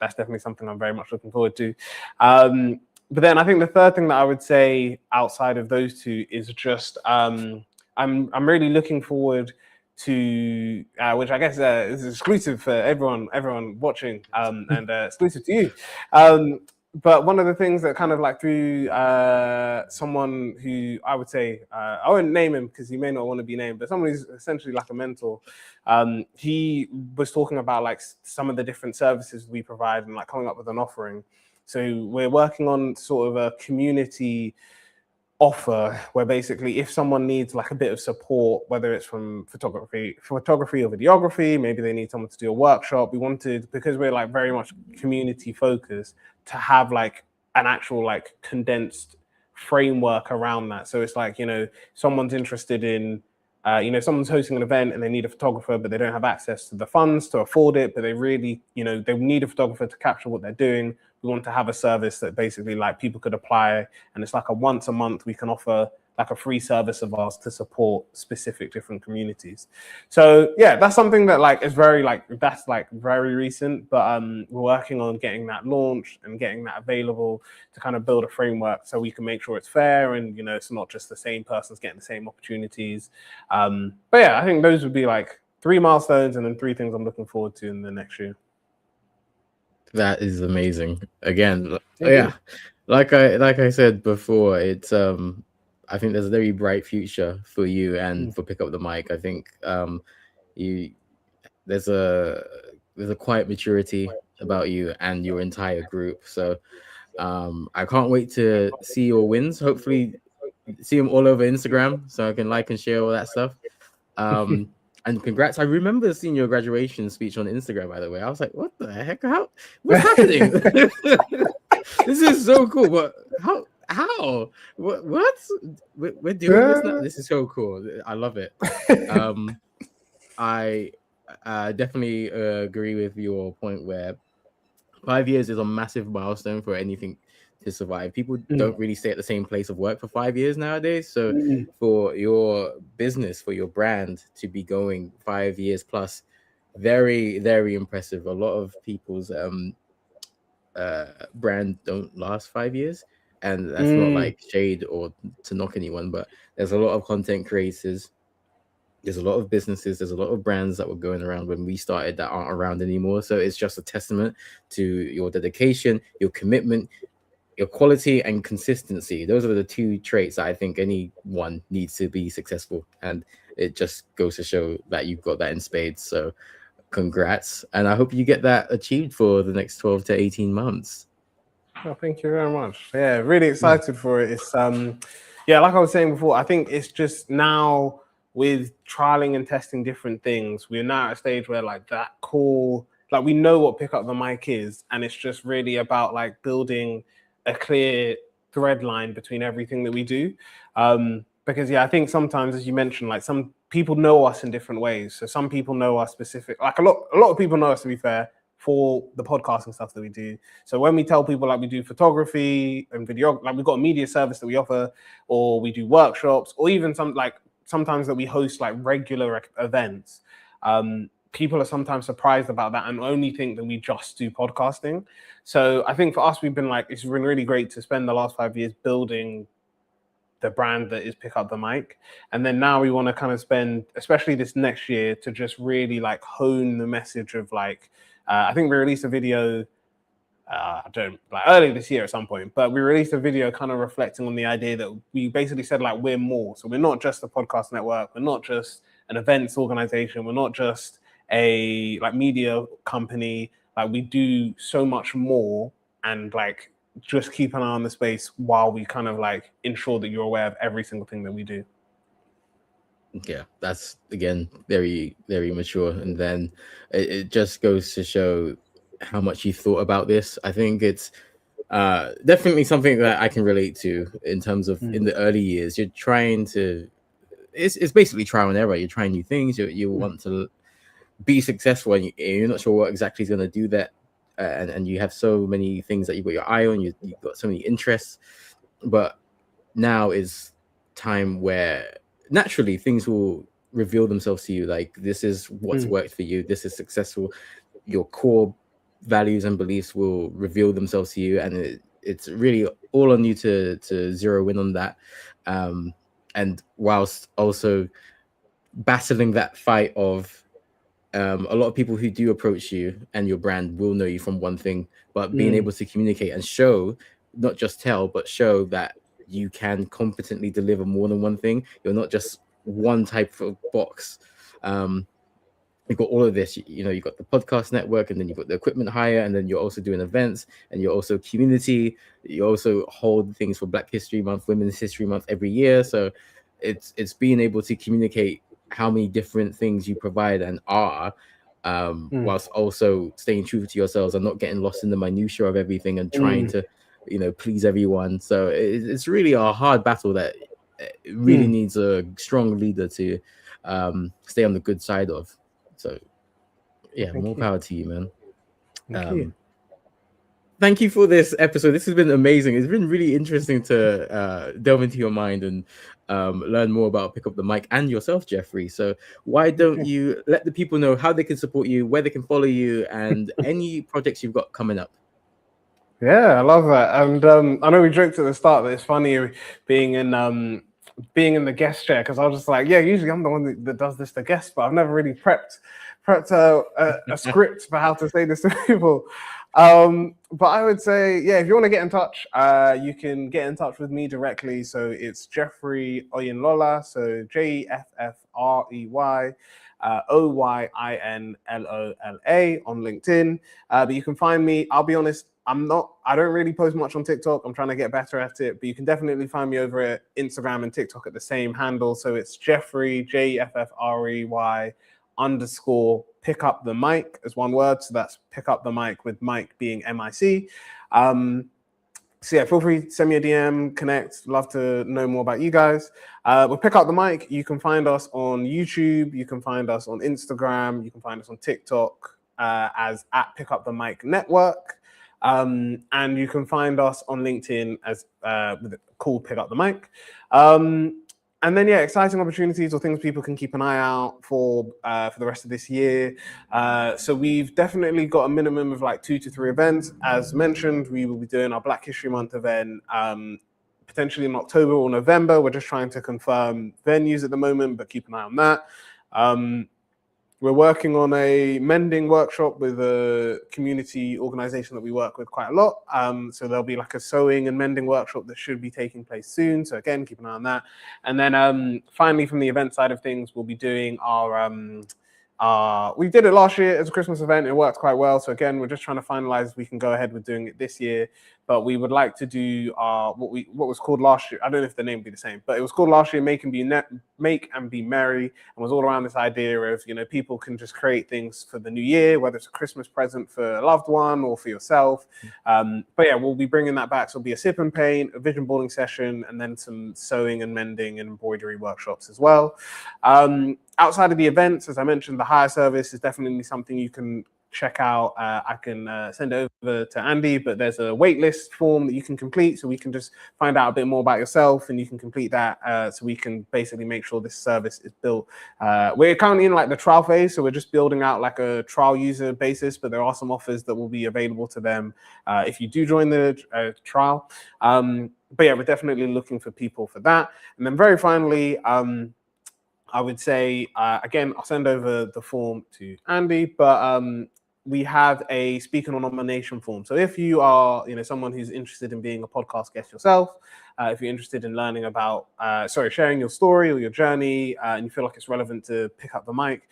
That's definitely something I'm very much looking forward to. But then I think the third thing that I would say outside of those two is just I'm really looking forward to which I guess is exclusive for everyone watching and exclusive to you. But one of the things that kind of like through someone who I would say, I won't name him because he may not want to be named, but someone who's essentially like a mentor, he was talking about like some of the different services we provide and like coming up with an offering. So we're working on sort of a community offer where basically if someone needs like a bit of support, whether it's from photography or videography, maybe they need someone to do a workshop, we wanted, because we're like very much community focused, to have like an actual like condensed framework around that. So it's like, you know, someone's interested in Someone's hosting an event and they need a photographer, but they don't have access to the funds to afford it, but they really, they need a photographer to capture what they're doing. We want to have a service that basically like people could apply, and it's like a once a month we can offer like a free service of ours to support specific different communities. So yeah, that's something that like is very very recent, but we're working on getting that launched and getting that available to kind of build a framework so we can make sure it's fair and it's not just the same person's getting the same opportunities. But yeah, I think those would be like 3 milestones and then 3 things I'm looking forward to in the next year. That is amazing. Again, yeah, like I said before, it's I think there's a very bright future for you and for Pick Up the Mic. I think there's a quiet maturity about you and your entire group. So I can't wait to see your wins. Hopefully see them all over Instagram so I can like and share all that stuff. And congrats. I remember seeing your graduation speech on Instagram, by the way. I was like, what the heck? What's happening? This is so cool. But how? What? We're doing this now? This is so cool. I love it. I definitely agree with your point where 5 years is a massive milestone for anything to survive. People don't really stay at the same place of work for 5 years nowadays. So for your business, for your brand to be going 5 years plus, very, very impressive. A lot of people's brand don't last 5 years. And that's not like shade or to knock anyone, but there's a lot of content creators. There's a lot of businesses, there's a lot of brands that were going around when we started that aren't around anymore. So it's just a testament to your dedication, your commitment, your quality and consistency. Those are the 2 traits that I think anyone needs to be successful. And it just goes to show that you've got that in spades. So congrats. And I hope you get that achieved for the next 12 to 18 months. Oh, thank you very much. Yeah, really excited for it. It's like I was saying before, I think it's just now with trialing and testing different things, we're now at a stage where like that core, like we know what Pick Up the Mic is, and it's just really about like building a clear thread line between everything that we do. Because I think sometimes, as you mentioned, like some people know us in different ways. So some people know us specific, like a lot of people know us, to be fair, for the podcasting stuff that we do. So when we tell people like we do photography and video, like we've got a media service that we offer, or we do workshops, or even sometimes that we host like regular events, people are sometimes surprised about that and only think that we just do podcasting. So I think for us, it's been really great to spend the last 5 years building the brand that is Pick Up the Mic. And then now we want to kind of spend, especially this next year, to just really like hone the message of like, I think we released a video earlier this year at some point, but we released a video kind of reflecting on the idea that we basically said like we're more. So we're not just a podcast network, we're not just an events organization, we're not just a like media company. Like we do so much more, and like just keep an eye on the space while we kind of like ensure that you're aware of every single thing that we do. Yeah, that's again very, very mature. And then it just goes to show how much you thought about this. I think it's definitely something that I can relate to in terms of in the early years. You're trying to, it's basically trial and error. You're trying new things. You want to be successful, and you're not sure what exactly is going to do that. And you have so many things that you've got your eye on. You've got so many interests. But now is time where naturally things will reveal themselves to you. Like this is what's worked for you. This is successful. Your core values and beliefs will reveal themselves to you, and it's really all on you to zero in on that. And whilst also battling that fight of a lot of people who do approach you and your brand will know you from one thing, but being able to communicate and show, not just tell, but show that you can competently deliver more than one thing. You're not just one type of box. You've got all of this, you've got the podcast network, and then you've got the equipment hire, and then you're also doing events, and you're also community. You also hold things for Black History Month, Women's History Month every year. So it's being able to communicate how many different things you provide and are, whilst also staying true to yourselves and not getting lost in the minutiae of everything and trying to, please everyone. So it's really a hard battle that really needs a strong leader to stay on the good side of. So yeah, Thank more you. power to you, man. Thank you. Thank you for this episode. This has been amazing. It's been really interesting to delve into your mind and learn more about Pick Up the Mic and yourself, Jeffrey. So why don't you let the people know how they can support you, where they can follow you, and any projects you've got coming up? Yeah, I love that. And I know we joked at the start that it's funny being in the guest chair, because I was just like, yeah, usually I'm the one that does this to guests, but I've never really prepped a script for how to say this to people. But I would say, yeah, if you want to get in touch, you can get in touch with me directly. So it's Jeffrey Oyinlola, so JEFFREY. Oyinlola on LinkedIn. But you can find me. I'll be honest, I don't really post much on TikTok. I'm trying to get better at it, but you can definitely find me over at Instagram and TikTok at the same handle. So it's Jeffrey, JEFFREY _ pick up the mic as one word. So that's pick up the mic, with Mike being MIC. So yeah, feel free to send me a DM, connect. Love to know more about you guys. We'll Pick Up the Mic. You can find us on YouTube. You can find us on Instagram. You can find us on TikTok as at Pick Up the Mic Network. And you can find us on LinkedIn as called Pick Up the Mic. And then, yeah, exciting opportunities or things people can keep an eye out for the rest of this year. So we've definitely got a minimum of like 2 to 3 events. As mentioned, we will be doing our Black History Month event potentially in October or November. We're just trying to confirm venues at the moment, but keep an eye on that. We're working on a mending workshop with a community organization that we work with quite a lot. So there'll be like a sewing and mending workshop that should be taking place soon. So again, keep an eye on that. And then finally, from the event side of things, we'll be doing we did it last year as a Christmas event. It worked quite well. So again, we're just trying to finalize if we can go ahead with doing it this year. But we would like to do what was called last year. I don't know if the name would be the same, but it was called last year Make and Be Merry, and was all around this idea of, people can just create things for the new year, whether it's a Christmas present for a loved one or for yourself. But yeah, we'll be bringing that back. So it'll be a sip and paint, a vision boarding session, and then some sewing and mending and embroidery workshops as well. Outside of the events, as I mentioned, the hire service is definitely something you can check out. I can send it over to Andy, but there's a waitlist form that you can complete, so we can just find out a bit more about yourself, and you can complete that so we can basically make sure this service is built. We're currently in like the trial phase, so we're just building out like a trial user basis, but there are some offers that will be available to them if you do join the trial. But yeah, we're definitely looking for people for that. And then very finally, I would say, again, I'll send over the form to Andy, but we have a speaking or nomination form. So if you are, someone who's interested in being a podcast guest yourself, if you're interested in learning about, sharing your story or your journey, and you feel like it's relevant to Pick Up the Mic,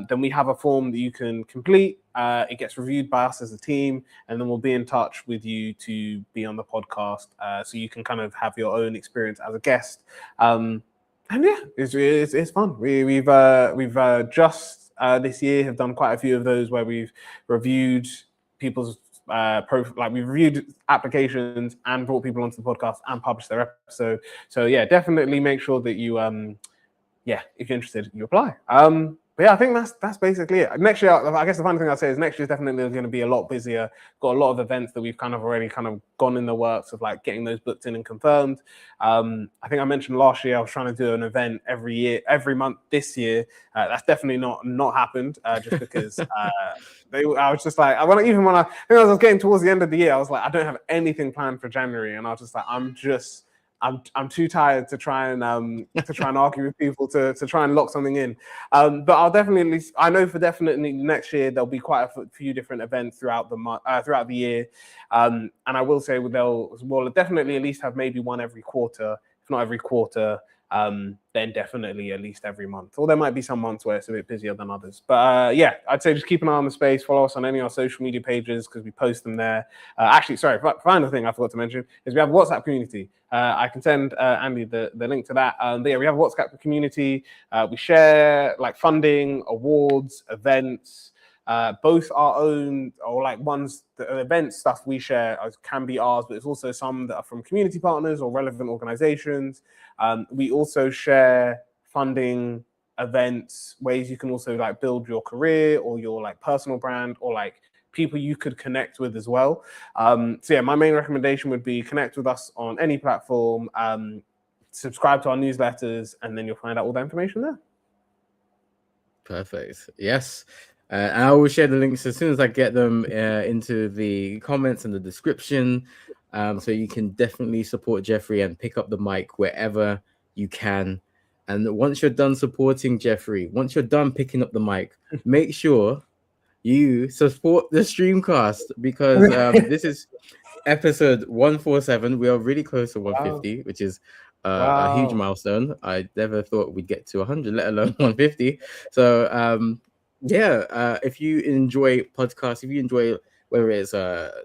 then we have a form that you can complete. It gets reviewed by us as a team, and then we'll be in touch with you to be on the podcast, so you can kind of have your own experience as a guest. And yeah, it's fun. We've just this year have done quite a few of those where we've reviewed people's we've reviewed applications and brought people onto the podcast and published their episode. So yeah, definitely make sure that you if you're interested, you apply. But yeah, I think that's basically it. Next year, I guess the final thing I'd say is next year is definitely going to be a lot busier. Got a lot of events that we've kind of already kind of gone in the works of like getting those booked in and confirmed. I think I mentioned last year I was trying to do an event every month. This year, that's definitely not happened, just because I was just like, I think as I was getting towards the end of the year, I was like, I don't have anything planned for January, and I was just like, I'm too tired to try and argue with people to try and lock something in. But I'll definitely, I know for definitely next year there'll be quite a few different events throughout the year. And I will say we'll definitely at least have maybe one every quarter, if not every quarter. Then definitely at least every month. Or there might be some months where it's a bit busier than others. But yeah, I'd say just keep an eye on the space. Follow us on any of our social media pages because we post them there. Actually, sorry, final thing I forgot to mention is we have a WhatsApp community. I can send Andy the link to that. But yeah, we have a WhatsApp community. We share like funding, awards, events, both our own or like the event stuff we share can be ours, but it's also some that are from community partners or relevant organizations. We also share funding events, ways you can also like build your career or your like personal brand, or like people you could connect with as well. So yeah, my main recommendation would be connect with us on any platform, subscribe to our newsletters, and then you'll find out all the information there. Perfect. Yes. And I will share the links as soon as I get them into the comments and the description. So you can definitely support Jeffrey and pick up the mic wherever you can. And once you're done supporting Jeffrey, once you're done picking up the mic, make sure you support the Streamcast, because this is episode 147. We are really close to 150, which is a huge milestone. I never thought we'd get to 100, let alone 150. So if you enjoy podcasts, if you enjoy whether it's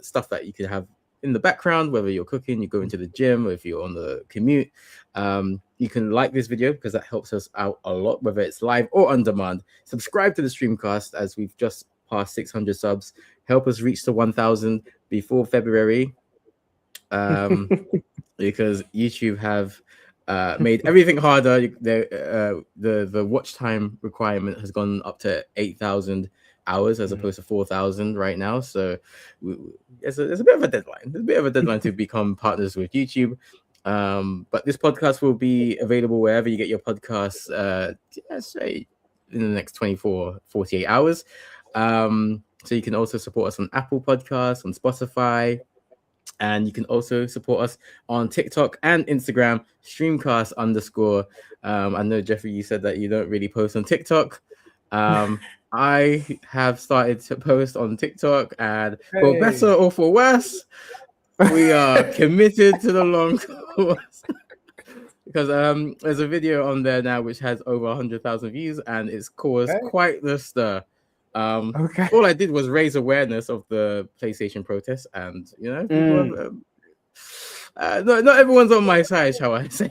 stuff that you can have in the background, whether you're cooking, you're going to the gym, or if you're on the commute, you can like this video because that helps us out a lot, whether it's live or on demand. Subscribe to the Streamcast, as we've just passed 600 subs. Help us reach the 1,000 before February, because YouTube have made everything harder. The watch time requirement has gone up to 8,000 hours as opposed to 4,000 right now. So there's a bit of a deadline. There's a bit of a deadline to become partners with YouTube. But this podcast will be available wherever you get your podcasts, say in the next 24, 48 hours. So you can also support us on Apple Podcasts, on Spotify, and you can also support us on TikTok and Instagram, Streamcast _. I know, Jeffrey, you said that you don't really post on TikTok. I have started to post on TikTok, and for better or for worse, we are committed to the long course. Because there's a video on there now which has over 100,000 views, and it's caused quite the stir. All I did was raise awareness of the PlayStation protest, and people have, not everyone's on my side, shall I say?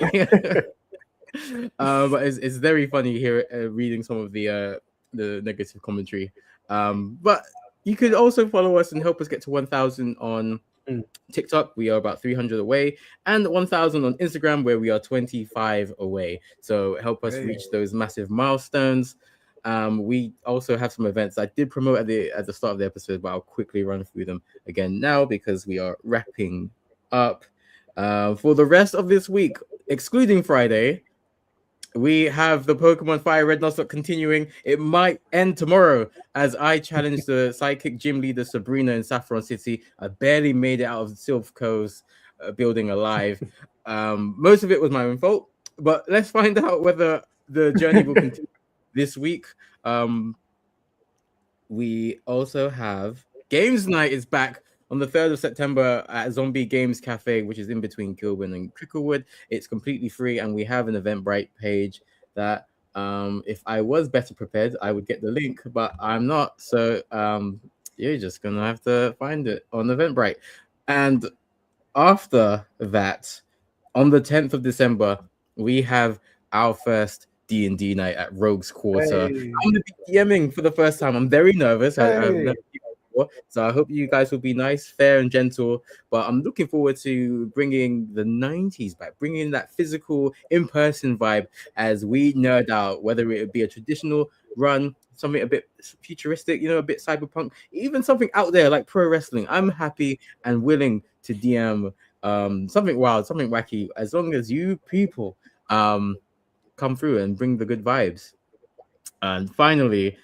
But it's very funny here reading some of the negative commentary. But you could also follow us and help us get to 1,000 on TikTok. We are about 300 away, and 1,000 on Instagram, where we are 25 away. So help us reach those massive milestones. We also have some events I did promote at the start of the episode, but I'll quickly run through them again now because we are wrapping up. For the rest of this week, excluding Friday, we have the Pokemon Fire Red Nuzlocke continuing. It might end tomorrow as I challenge the Psychic Gym Leader Sabrina in Saffron City. I barely made it out of Silphco's building alive. Most of it was my own fault, but let's find out whether the journey will continue this week. We also have Games Night is back on the 3rd of September at Zombie Games Cafe, which is in between Kilburn and Cricklewood. It's completely free, and we have an Eventbrite page that if I was better prepared, I would get the link, but I'm not. So you're just going to have to find it on Eventbrite. And after that, on the 10th of December, we have our first D&D night at Rogue's Quarter. I'm going to be DMing for the first time. I'm very nervous. I've never done it before, so I hope you guys will be nice, fair, and gentle. But I'm looking forward to bringing the 90s back, bringing that physical, in-person vibe as we nerd out, whether it would be a traditional run, something a bit futuristic, a bit cyberpunk, even something out there like pro wrestling. I'm happy and willing to DM something wild, something wacky, as long as you people come through and bring the good vibes. And finally,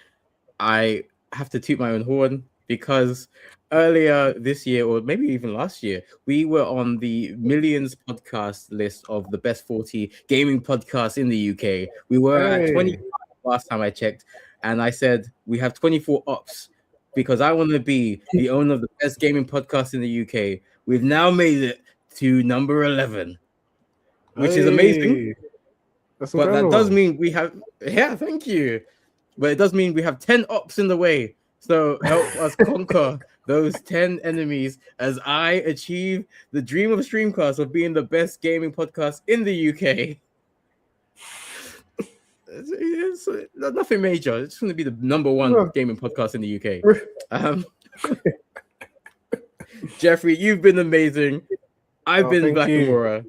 I have to toot my own horn because earlier this year, or maybe even last year, we were on the Millions podcast list of the best 40 gaming podcasts in the UK. We were at 25 last time I checked, and I said we have 24 ops because I want to be the owner of the best gaming podcast in the UK. We've now made it to number 11, which is amazing. But that does mean we have, thank you. But it does mean we have 10 ops in the way. So help us conquer those 10 enemies as I achieve the dream of Streamcast of being the best gaming podcast in the UK. It's nothing major. It's going to be the number one gaming podcast in the UK. Jeffrey, you've been amazing. I've been Black Amora.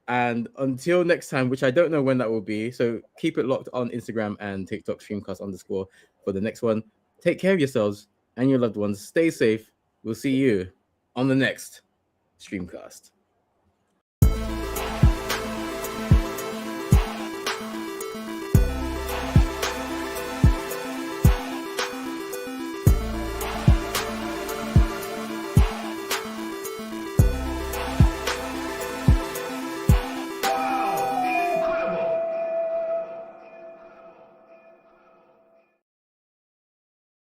And until next time, which I don't know when that will be, so keep it locked on Instagram and TikTok, Streamcast_ for the next one. Take care of yourselves and your loved ones. Stay safe. We'll see you on the next Streamcast.